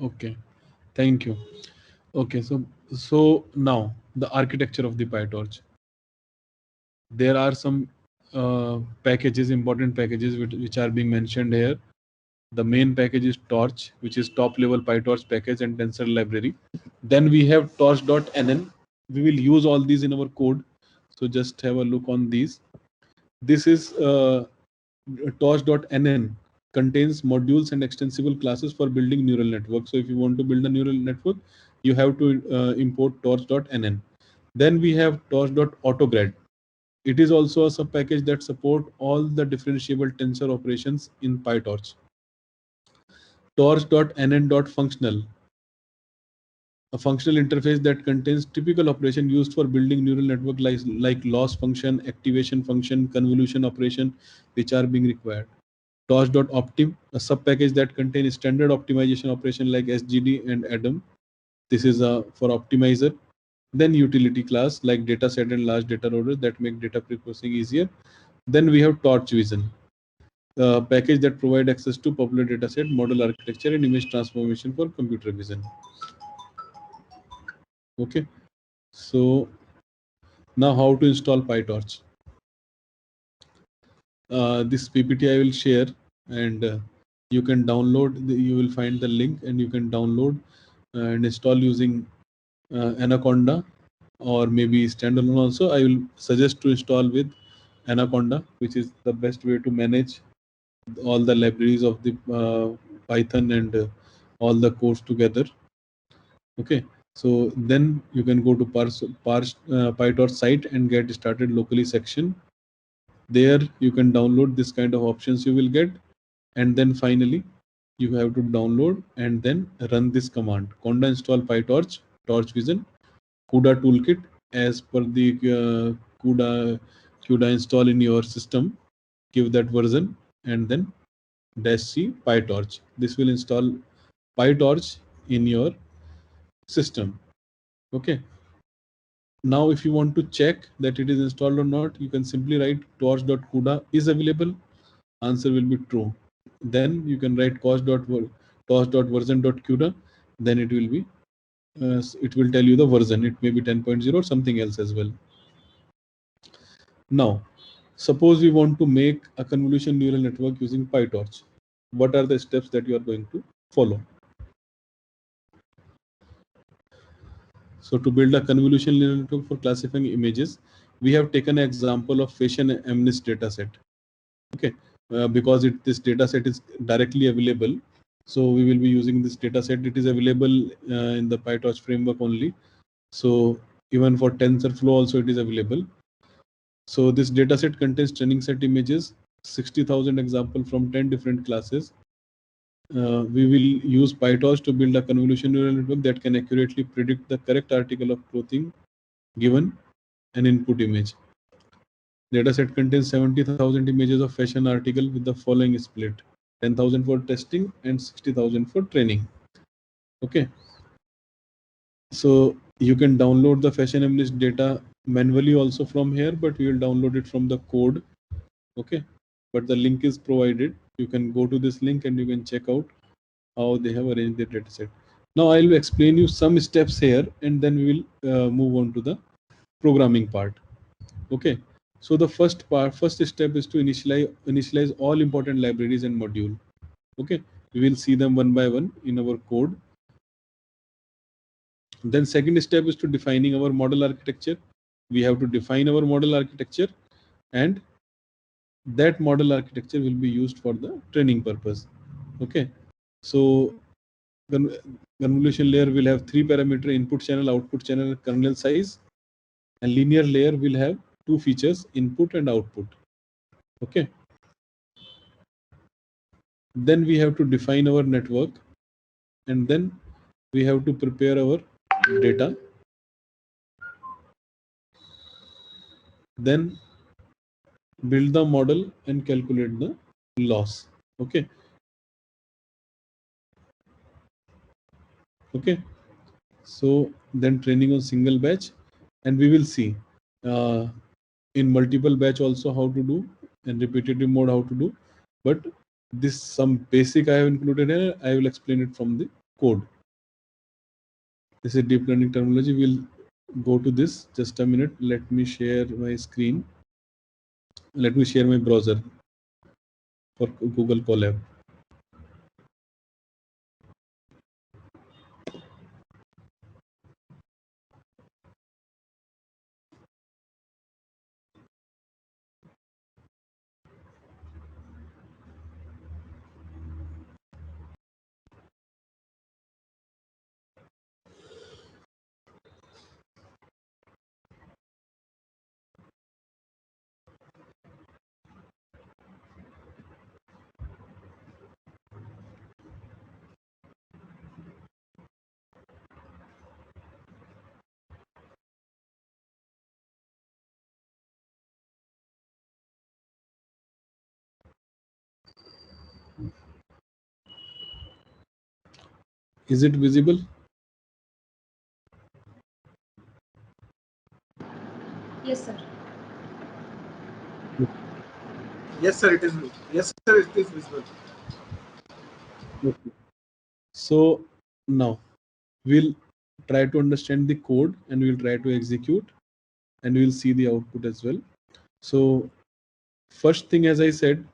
Okay, thank you. Okay, so now the architecture of the PyTorch. There are some packages, important packages which are being mentioned here. The main package is Torch, which is top level PyTorch package and tensor library. Then we have torch.nn. We will use all these in our code. So just have a look on these. This is torch.nn contains modules and extensible classes for building neural networks. So if you want to build a neural network, you have to import torch.nn. Then we have torch.autograd. It is also a sub package that support all the differentiable tensor operations in PyTorch. torch.nn.functional, a functional interface that contains typical operation used for building neural network like loss function, activation function, convolution operation, which are being required. Torch.optim, a subpackage that contains standard optimization operation like SGD and Adam. This is for optimizer. Then utility class like dataset and large data loaders that make data pre-processing easier. Then we have Torch Vision, a package that provide access to popular dataset, model architecture, and image transformation for computer vision. Okay, so now how to install PyTorch. This PPT I will share, and you can download. You will find the link, and you can download and install using Anaconda, or maybe standalone also. I will suggest to install with Anaconda, which is the best way to manage all the libraries of the Python and all the codes together. Okay, so then you can go to PyTorch site and get started locally section. There you can download this kind of options you will get, and then finally you have to download and then run this command: conda install PyTorch, Torch Vision, CUDA toolkit as per the CUDA install in your system. Give that version and then -c PyTorch. This will install PyTorch in your system. Okay. Now, if you want to check that it is installed or not, you can simply write torch.cuda is available. Answer will be true. Then you can write torch.version.cuda. Then it will tell you the version. It may be 10.0 or something else as well. Now, suppose we want to make a convolution neural network using PyTorch. What are the steps that you are going to follow? So to build a convolution neural network for classifying images, we have taken an example of Session-MNIST dataset. Okay, because this dataset is directly available, so we will be using this dataset. It is available in the PyTorch framework only. So even for TensorFlow also it is available. So this dataset contains training set images, 60,000 example from 10 different classes. We will use PyTorch to build a convolution neural network that can accurately predict the correct article of clothing given an input image. Dataset contains 70,000 images of fashion article with the following split: 10,000 for testing and 60,000 for training. Okay. So you can download the fashion MNIST data manually also from here, but we will download it from the code. Okay. But the link is provided. You can go to this link and you can check out how they have arranged their dataset. Now I will explain you some steps here, and then we will move on to the programming part. Okay. So the first step is to initialize all important libraries and module. Okay. We will see them one by one in our code. Then second step is to defining our model architecture. We have to define our model architecture, and that model architecture will be used for the training purpose. Okay. So convolution layer will have 3 parameter: input channel, output channel, kernel size. And linear layer will have 2 features: input and output. Okay. Then we have to define our network, and then we have to prepare our data. Then build the model and calculate the loss. Okay. Okay. So then training on single batch, and we will see uh, in multiple batch also how to do, and repetitive mode how to do. But this some basic I have included here. I will explain it from the code. This is deep learning terminology. We'll go to this. Just a minute. Let me share my screen. Let me share my browser for Google Colab. Is it visible? Yes, sir. Yes, sir, it is. Yes, sir, it is visible. Okay. So now we'll try to understand the code and we'll try to execute and we'll see the output as well. So first thing, as I said,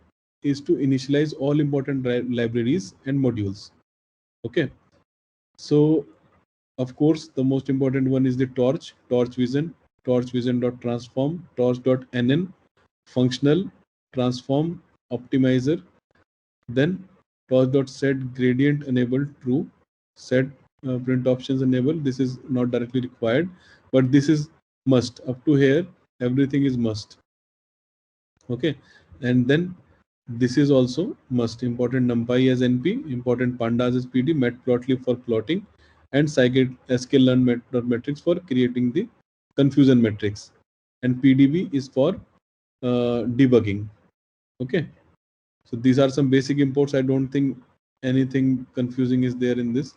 is to initialize all important libraries and modules. Okay. So of course, the most important one is the torch, torch vision, torch vision.transform, torch.nn, functional, transform, optimizer, then torch.set gradient enable true, set print options enable. This is not directly required, but this is must. Up to here, everything is must. Okay, and then this is also must. Important numpy as np, important pandas as pd, matplotlib for plotting, and scikit sklearn metrics for creating the confusion metrics, and pdb is for debugging. Okay, so these are some basic imports. I don't think anything confusing is there in this.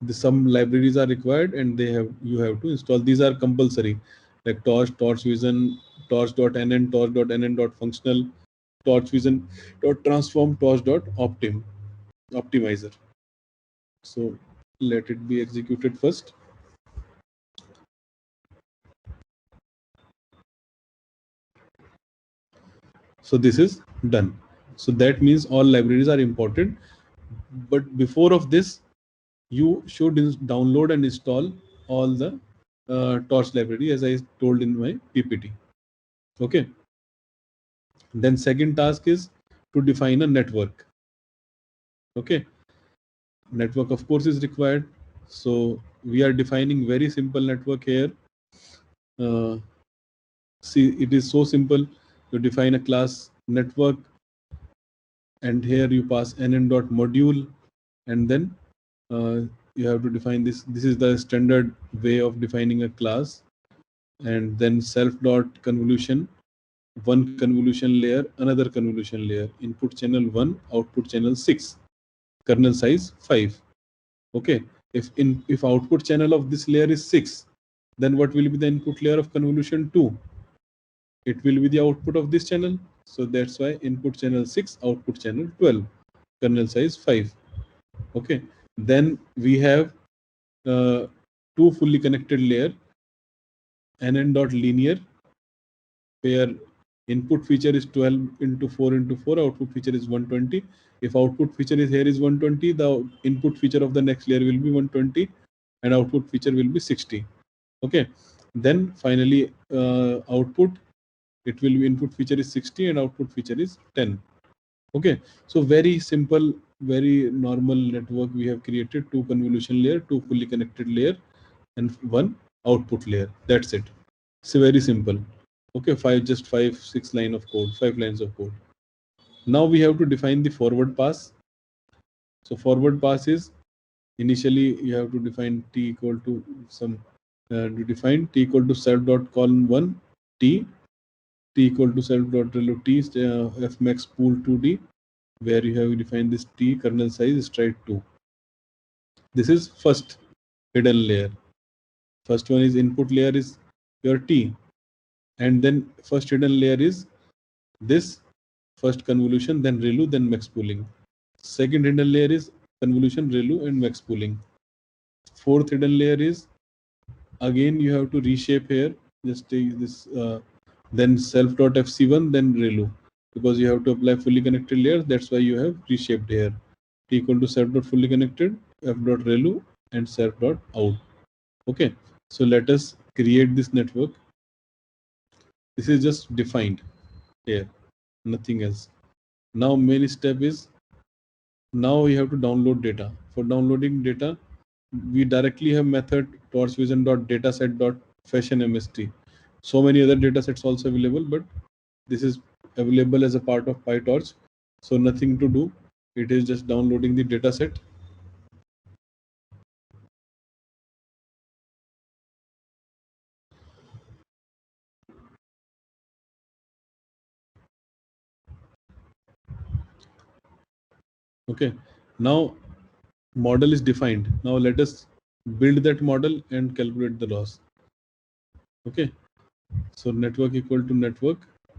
Some libraries are required and you have to install. These are compulsory, like torch, torch vision, torch.nn, torch.nn.functional, torch vision transform, optimizer. So let it be executed first. So this is done. So that means all libraries are imported. But before of this, you should download and install all the torch library as I told in my PPT. Okay. Then second task is to define a network. Okay. Network of course is required. So we are defining very simple network here. Uh, See, it is so simple. You define a class network, and here you pass nn.module, and then you have to define this. This is the standard way of defining a class, and then self dot convolution, one convolution layer, another convolution layer, input channel 1, output channel 6, kernel size 5. Okay, if output channel of this layer is 6, then what will be the input layer of convolution 2? It will be the output of this channel. So that's why input channel 6, output channel 12, kernel size 5. Okay, then we have uh, two fully connected layer, nn.linear, where input feature is 12 into 4 into 4, output feature is 120. If output feature is here is 120, the input feature of the next layer will be 120 and output feature will be 60. Okay, then finally output, it will be input feature is 60 and output feature is 10. Okay, so very simple, very normal network we have created. Two convolution layer, two fully connected layer, and one output layer. That's it. It's very simple. Okay, just 6 line of code, 5 lines of code. Now we have to define the forward pass. So forward pass is, initially you have to define t equal to some to define t equal to self dot column 1 t, t equal to self dot relu t f max pool 2d, where you have defined this t kernel size stride 2. This is first hidden layer. First one is input layer is your t, and then first hidden layer is this first convolution, then ReLU, then max pooling. Second hidden layer is convolution, ReLU, and max pooling. Fourth hidden layer is, again you have to reshape here. Just take this, then self.fc1, then ReLU, because you have to apply fully connected layers. That's why you have reshaped here. T equal to self.fully connected, f.ReLU, and self.out. Okay, so let us create this network. This is just defined here, nothing else. Now main step is, now we have to download data. For downloading data, we directly have method torchvision.dataset.fetchNMST. So many other datasets also available, but this is available as a part of PyTorch. So nothing to do. It is just downloading the dataset. Okay. Now model is defined. Now let us build that model and calculate the loss. Okay, so network equal to network,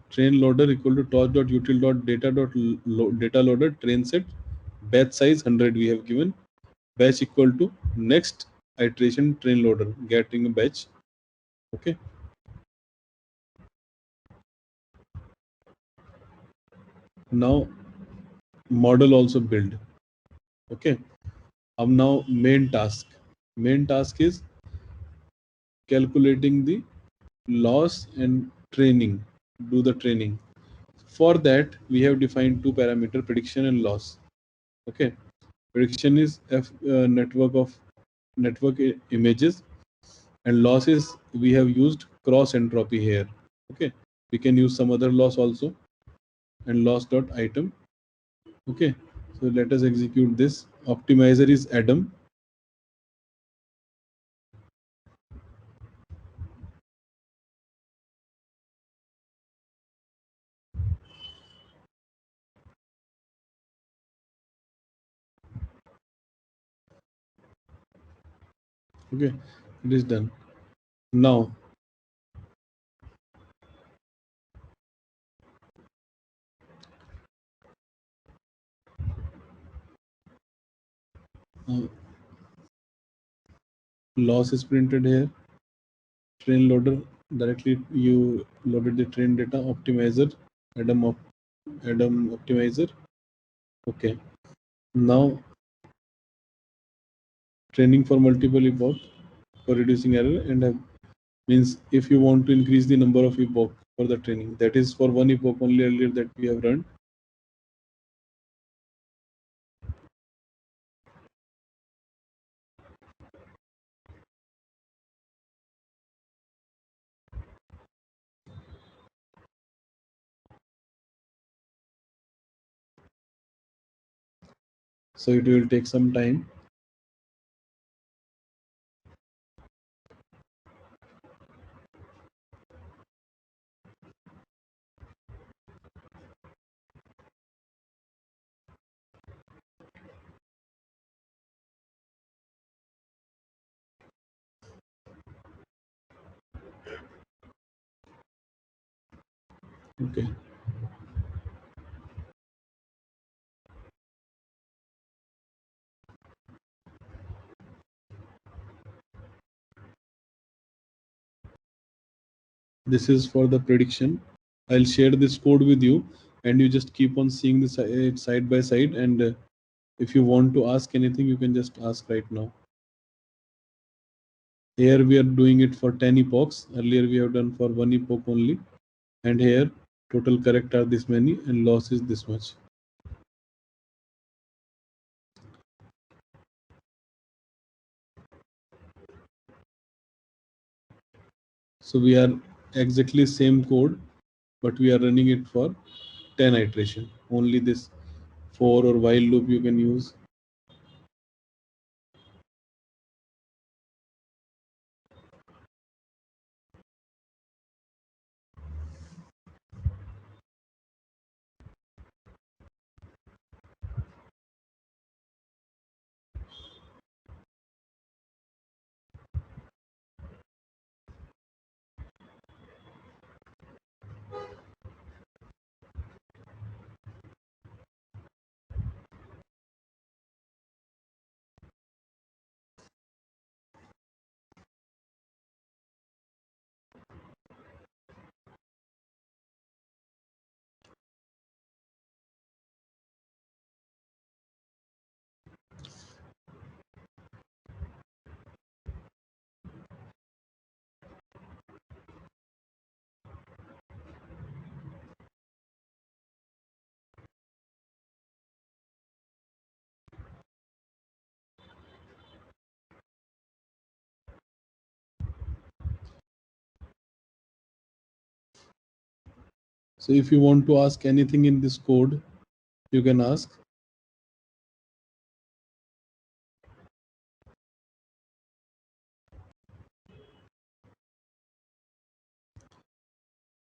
train loader equal to torch.util.data loader train set, batch size 100 we have given, batch equal to next iteration train loader getting a batch. Okay, now model also build. Okay, now main task is calculating the loss and training, do the training. For that we have defined two parameter, prediction and loss. Okay, prediction is network images, and loss is we have used cross entropy here. Okay, we can use some other loss also, and loss dot item. Okay, so let us execute this. Optimizer is Adam. Okay, it is done. Now loss is printed here. Train loader, directly you loaded the train data. Optimizer Adam optimizer. Okay, now training for multiple epoch for reducing error, and means if you want to increase the number of epoch for the training, that is for one epoch only earlier that we have run. So it will take some time. Okay, this is for the prediction. I'll share this code with you, and you just keep on seeing this side by side, and if you want to ask anything, you can just ask right now. Here we are doing it for 10 epochs. Earlier we have done for one epoch only, and here total correct are this many and loss is this much. So we are exactly same code, but we are running it for 10 iteration. Only this for or while loop you can use. So if you want to ask anything in this code, you can ask.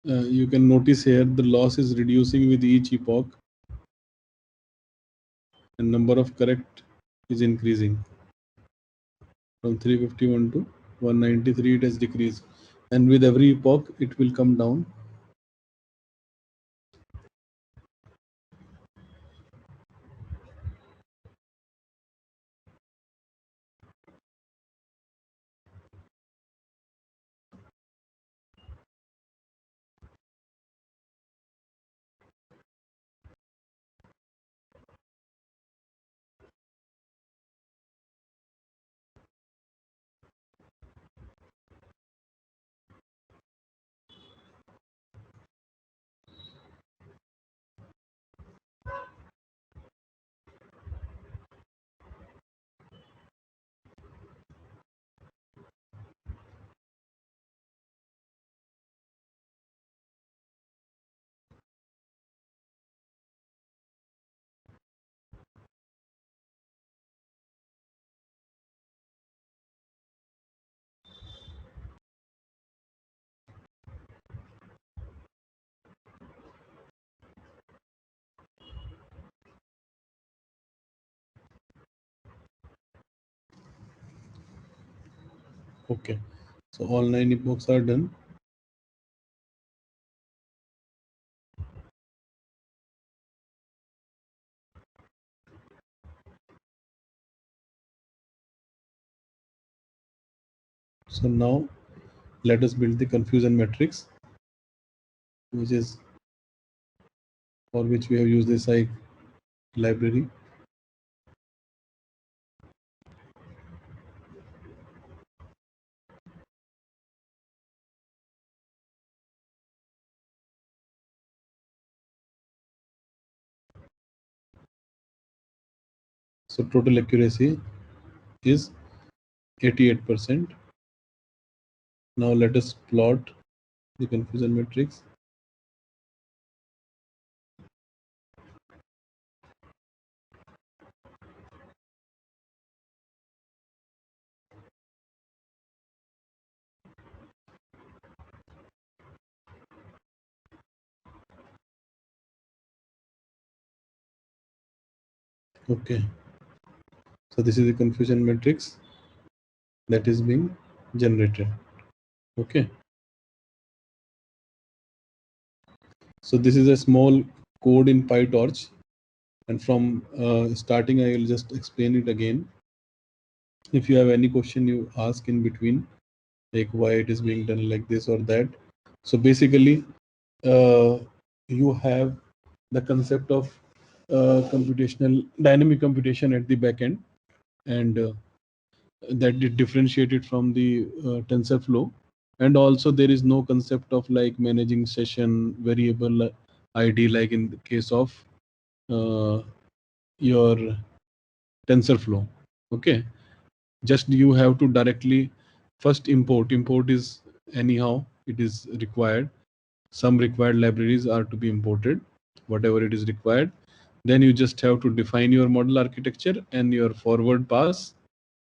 You can notice here the loss is reducing with each epoch, and number of correct is increasing. From 351 to 193 it has decreased, and with every epoch it will come down. Okay, so all 9 epochs are done. So now let us build the confusion matrix, which is for which we have used this library. So total accuracy is 88%. Now let us plot the confusion matrix. Okay, so this is the confusion matrix that is being generated. Okay, so this is a small code in PyTorch, and from starting I will just explain it again. If you have any question, you ask in between, like why it is being done like this or that. So basically you have the concept of computational dynamic computation at the back end, and that is differentiated from the TensorFlow. And also there is no concept of like managing session variable ID like in the case of your TensorFlow. Okay, just you have to directly first import is anyhow it is required. Some required libraries are to be imported, whatever it is required. Then you just have to define your model architecture and your forward pass.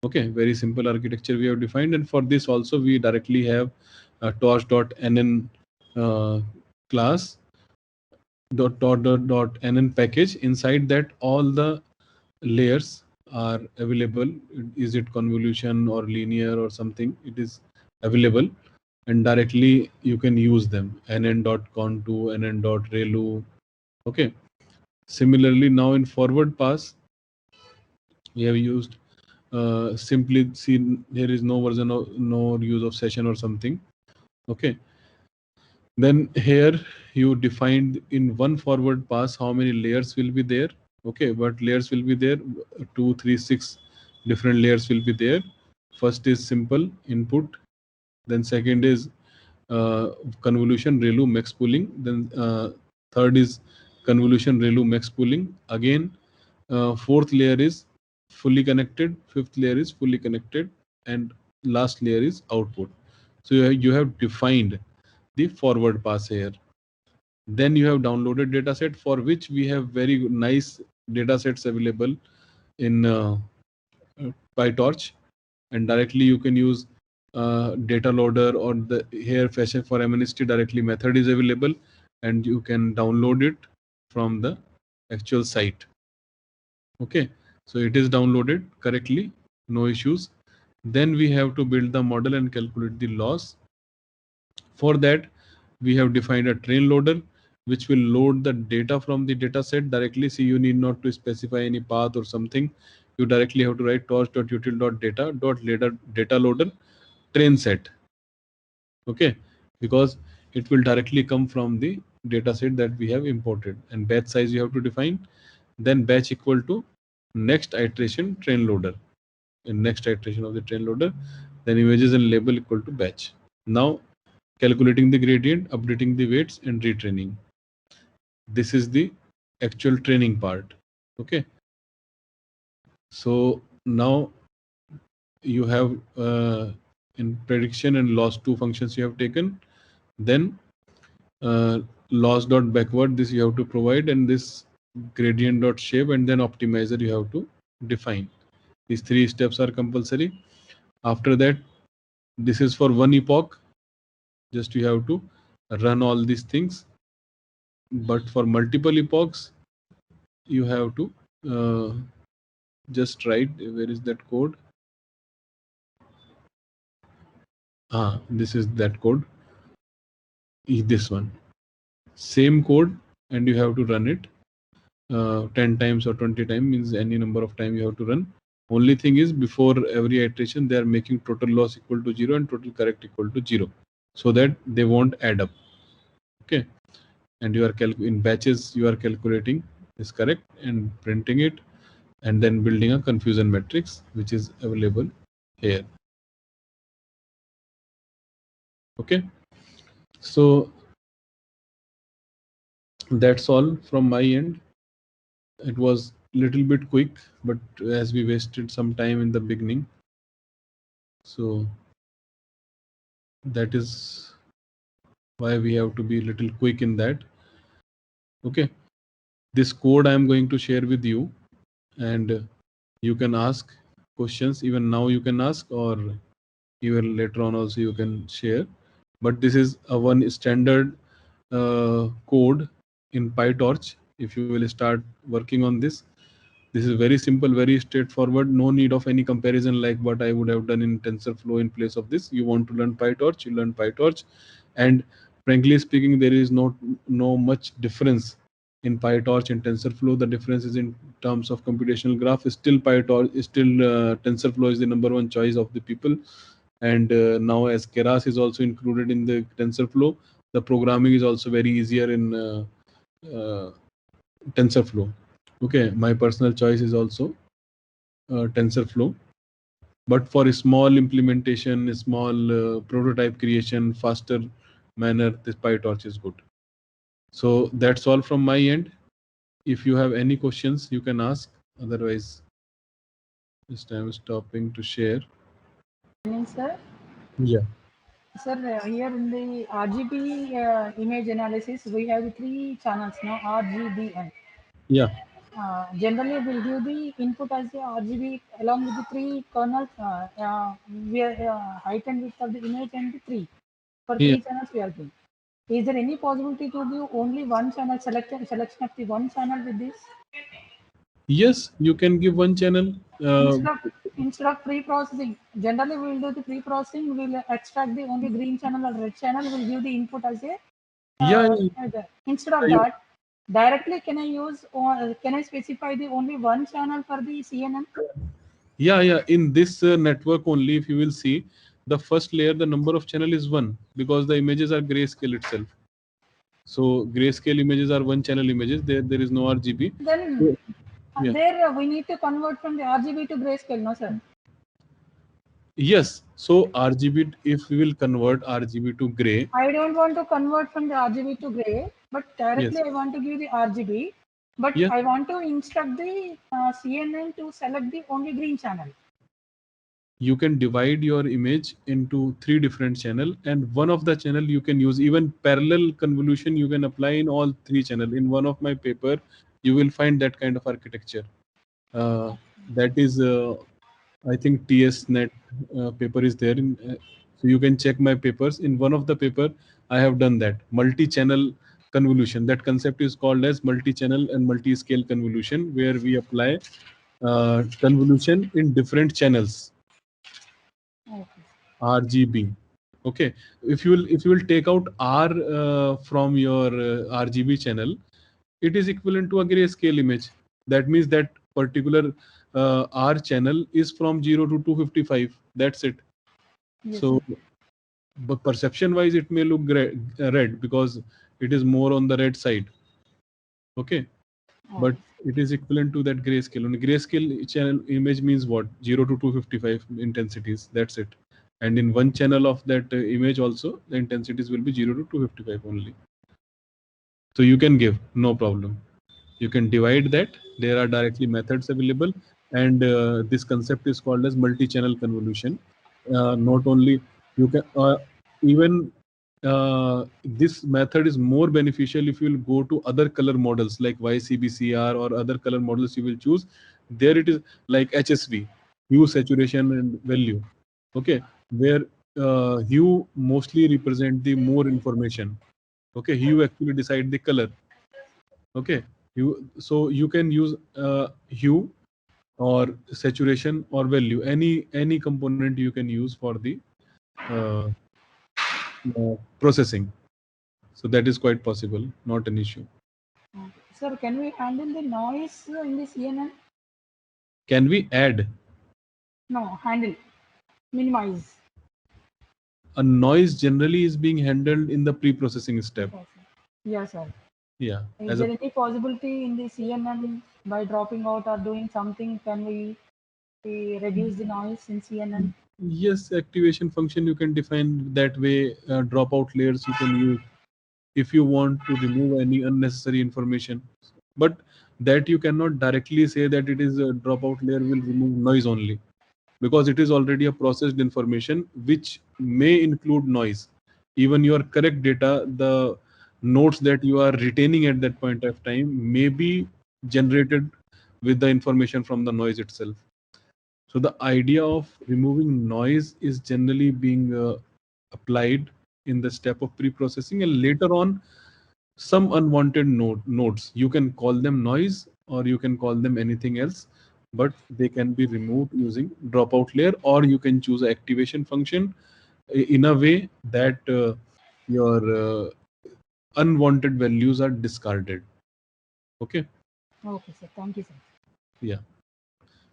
Okay, very simple architecture we have defined, and for this also we directly have a torch.nn class .nn package. Inside that all the layers are available. Is it convolution or linear or something, it is available, and directly you can use them. nn.conto, nn.relu. Okay, similarly now in forward pass we have used simply see there is no version of no use of session or something. Okay, then here you defined in one forward pass how many layers will be there. Okay, what layers will be there? 2 3 6 different layers will be there. First is simple input, then second is convolution relu max pooling, then third is convolution relu max pooling again. Fourth layer is fully connected, fifth layer is fully connected, and last layer is output. So you have defined the forward pass here. Then you have downloaded dataset, for which we have very nice datasets available in PyTorch, and directly you can use data loader or the here fashion for MNST directly method is available, and you can download it from the actual site. Okay, So it is downloaded correctly, no issues. Then we have to build the model and calculate the loss. For that, we have defined a train loader, which will load the data from the data set directly. See, you need not to specify any path or something. You directly have to write torch.util.data loader train set. Okay, because it will directly come from the data set that we have imported. And batch size you have to define. Then batch equal to next iteration train loader. In next iteration of the train loader, then images and label equal to batch. Now calculating the gradient, updating the weights, and retraining. This is the actual training part. Okay. So now you have in prediction and loss two functions you have taken. Then loss dot backward, this you have to provide, and this gradient dot shape, and then optimizer you have to define. These three steps are compulsory. After that, this is for one epoch. Just you have to run all these things. But for multiple epochs, you have to just write, where is that code? This is that code. This one. Same code, and you have to run it 10 times or 20 times, means any number of time you have to run. Only thing is, before every iteration, they are making total loss equal to 0 and total correct equal to 0, so that they won't add up. Okay. And you are in batches, you are calculating is correct and printing it, and then building a confusion matrix, which is available here. Okay. So that's all from my end. It was a little bit quick, but as we wasted some time in the beginning, so that is why we have to be a little quick in that. Okay. This code I am going to share with you, and you can ask questions. Even now you can ask, or even later on also you can share. But this is a one standard code in PyTorch. If you will start working on this, this is very simple, very straightforward. No need of any comparison like what I would have done in TensorFlow in place of this. You want to learn PyTorch, you learn PyTorch. And frankly speaking, there is no much difference in PyTorch and TensorFlow. The difference is in terms of computational graph. Still PyTorch, still TensorFlow is the number one choice of the people. And now as Keras is also included in the TensorFlow, the programming is also very easier in TensorFlow. Okay, my personal choice is also TensorFlow. But for a small implementation, a small prototype creation, faster manner, this PyTorch is good. So that's all from my end. If you have any questions, you can ask. Otherwise, this time stopping to share. Sir? Yeah. Sir, here in the RGB image analysis, we have three channels now, RGBN. Yeah. Generally, we'll give the input as the RGB along with the three kernels, where height and width of the image and the three. For Yeah. three channels, we are doing. Is there any possibility to do only one channel, selection of the one channel with this? Yes, you can give one channel. Instead of pre-processing, generally we will do the pre-processing. We will extract the only green channel or red channel. We'll give the input as a. Yeah. Instead of that, directly can I use or can I specify the only one channel for the CNN? Yeah. In this network only, if you will see, the first layer, the number of channel is 1, because the images are grayscale itself. So grayscale images are one channel images. There is no RGB. Then So, yeah. there we need to convert from the RGB to grayscale, no sir? Yes. So RGB, if we will convert RGB to gray. I don't want to convert from the RGB to gray, but directly Yes. I want to give the RGB. But Yes. I want to instruct the CNN to select the only green channel. You can divide your image into 3 different channel, and one of the channel you can use even parallel convolution. You can apply in all 3 channel. In one of my paper, you will find that kind of architecture. That is, I think TSNet paper is there. So you can check my papers. In one of the paper, I have done that multi-channel convolution. That concept is called as multi-channel and multi-scale convolution, where we apply convolution in different channels, Okay. RGB. Okay, if you will take out R from your RGB channel, it is equivalent to a grayscale image. That means that particular R channel is from 0 to 255. That's it. Yes, So, sir. but perception wise, it may look red because it is more on the red side. Okay, but Okay. it is equivalent to that grayscale. On a grayscale channel image means what? 0 to 255 intensities. That's it. And in one channel of that image also, the intensities will be 0 to 255 only. So you can give, no problem. You can divide that. There are directly methods available, and this concept is called as multi-channel convolution. Not only you can even this method is more beneficial if you will go to other color models like YCBCR or other color models you will choose. There it is like HSV, hue, saturation, and value. Okay, where hue mostly represent the more information. Okay, hue actually decide the color. Okay, you can use hue or saturation or value, any component you can use for the uh, processing. So that is quite possible, not an issue. Okay. Sir, can we handle the noise in the CNN? Can we add No, handle, minimize. a noise? Generally is being handled in the pre-processing step. Okay. Yes, sir. Yeah, Is as there a any possibility in the CNN by dropping out or doing something? Can we reduce the noise in CNN? yes, activation function you can define that way. Dropout layers you can use if you want to remove any unnecessary information, but that you cannot directly say that it is a dropout layer will remove noise only, because it is already a processed information which may include noise. Even your correct data, the notes that you are retaining at that point of time may be generated with the information from the noise itself. So the idea of removing noise is generally being applied in the step of pre-processing, and later on some unwanted nodes. You can call them noise or you can call them anything else, but they can be removed using dropout layer, or you can choose an activation function in a way that your unwanted values are discarded. Okay, Okay, sir. Thank you, sir. yeah.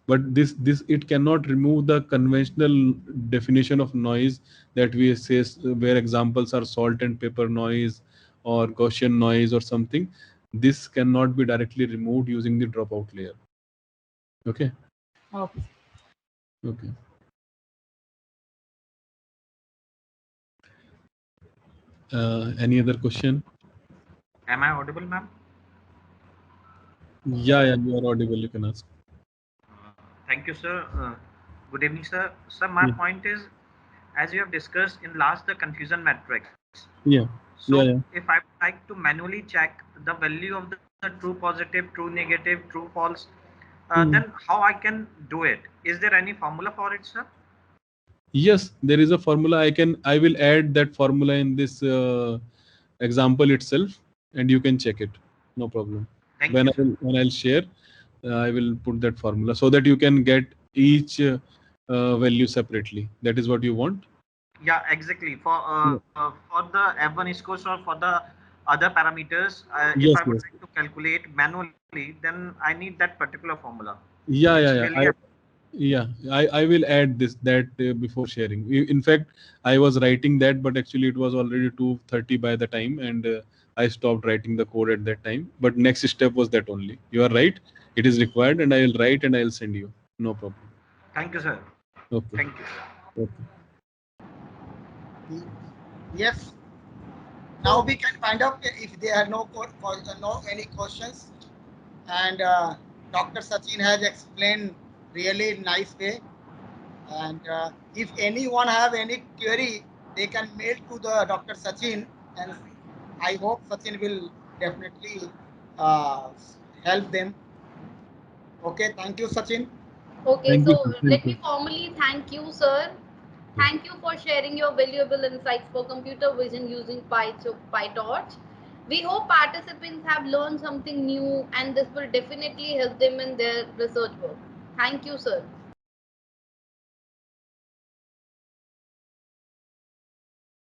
But this it cannot remove the conventional definition of noise that we say, where examples are salt and pepper noise or Gaussian noise or something. This cannot be directly removed using the dropout layer. Okay. Okay. Okay. Any other question? Am I audible, ma'am? Yeah, you are audible, you can ask. Thank you, sir. Good evening, sir. Sir, my Yeah, point is, as you have discussed in last the confusion matrix. yeah, So, yeah, yeah. if I would like to manually check the value of the true positive, true negative, true false, then Hmm. how I can do it? Is there any formula for it, sir? Yes, there is a formula. I will add that formula in this example itself, and you can check it. No problem. Thank you, sir. When I'll share, I will put that formula so that you can get each value separately. That is what you want. Yeah, exactly. Yeah. For the F1 scores or for the other parameters, if Yes, I would yes. like to calculate manually, then I need that particular formula. Yeah, It's yeah, yeah. really Yeah, I will add that before sharing. In fact, I was writing that, but actually it was already 2:30 by the time, and I stopped writing the code at that time. But next step was that only. You are right. It is required, and I will write and I will send you. No problem. thank you, sir. Okay. Thank you. Okay. Yes. Now we can find out if there are no any questions. And Dr. Sachin has explained really nice way. And if anyone have any query, they can mail to the Dr. Sachin, and I hope Sachin will definitely uh, help them. Okay, thank you, Sachin. Okay, Thank you, so sir. Thank let me you. formally thank you, sir. Yeah. Thank you for sharing your valuable insights for computer vision using PyTorch. We hope participants have learned something new and this will definitely help them in their research work. Thank you, sir.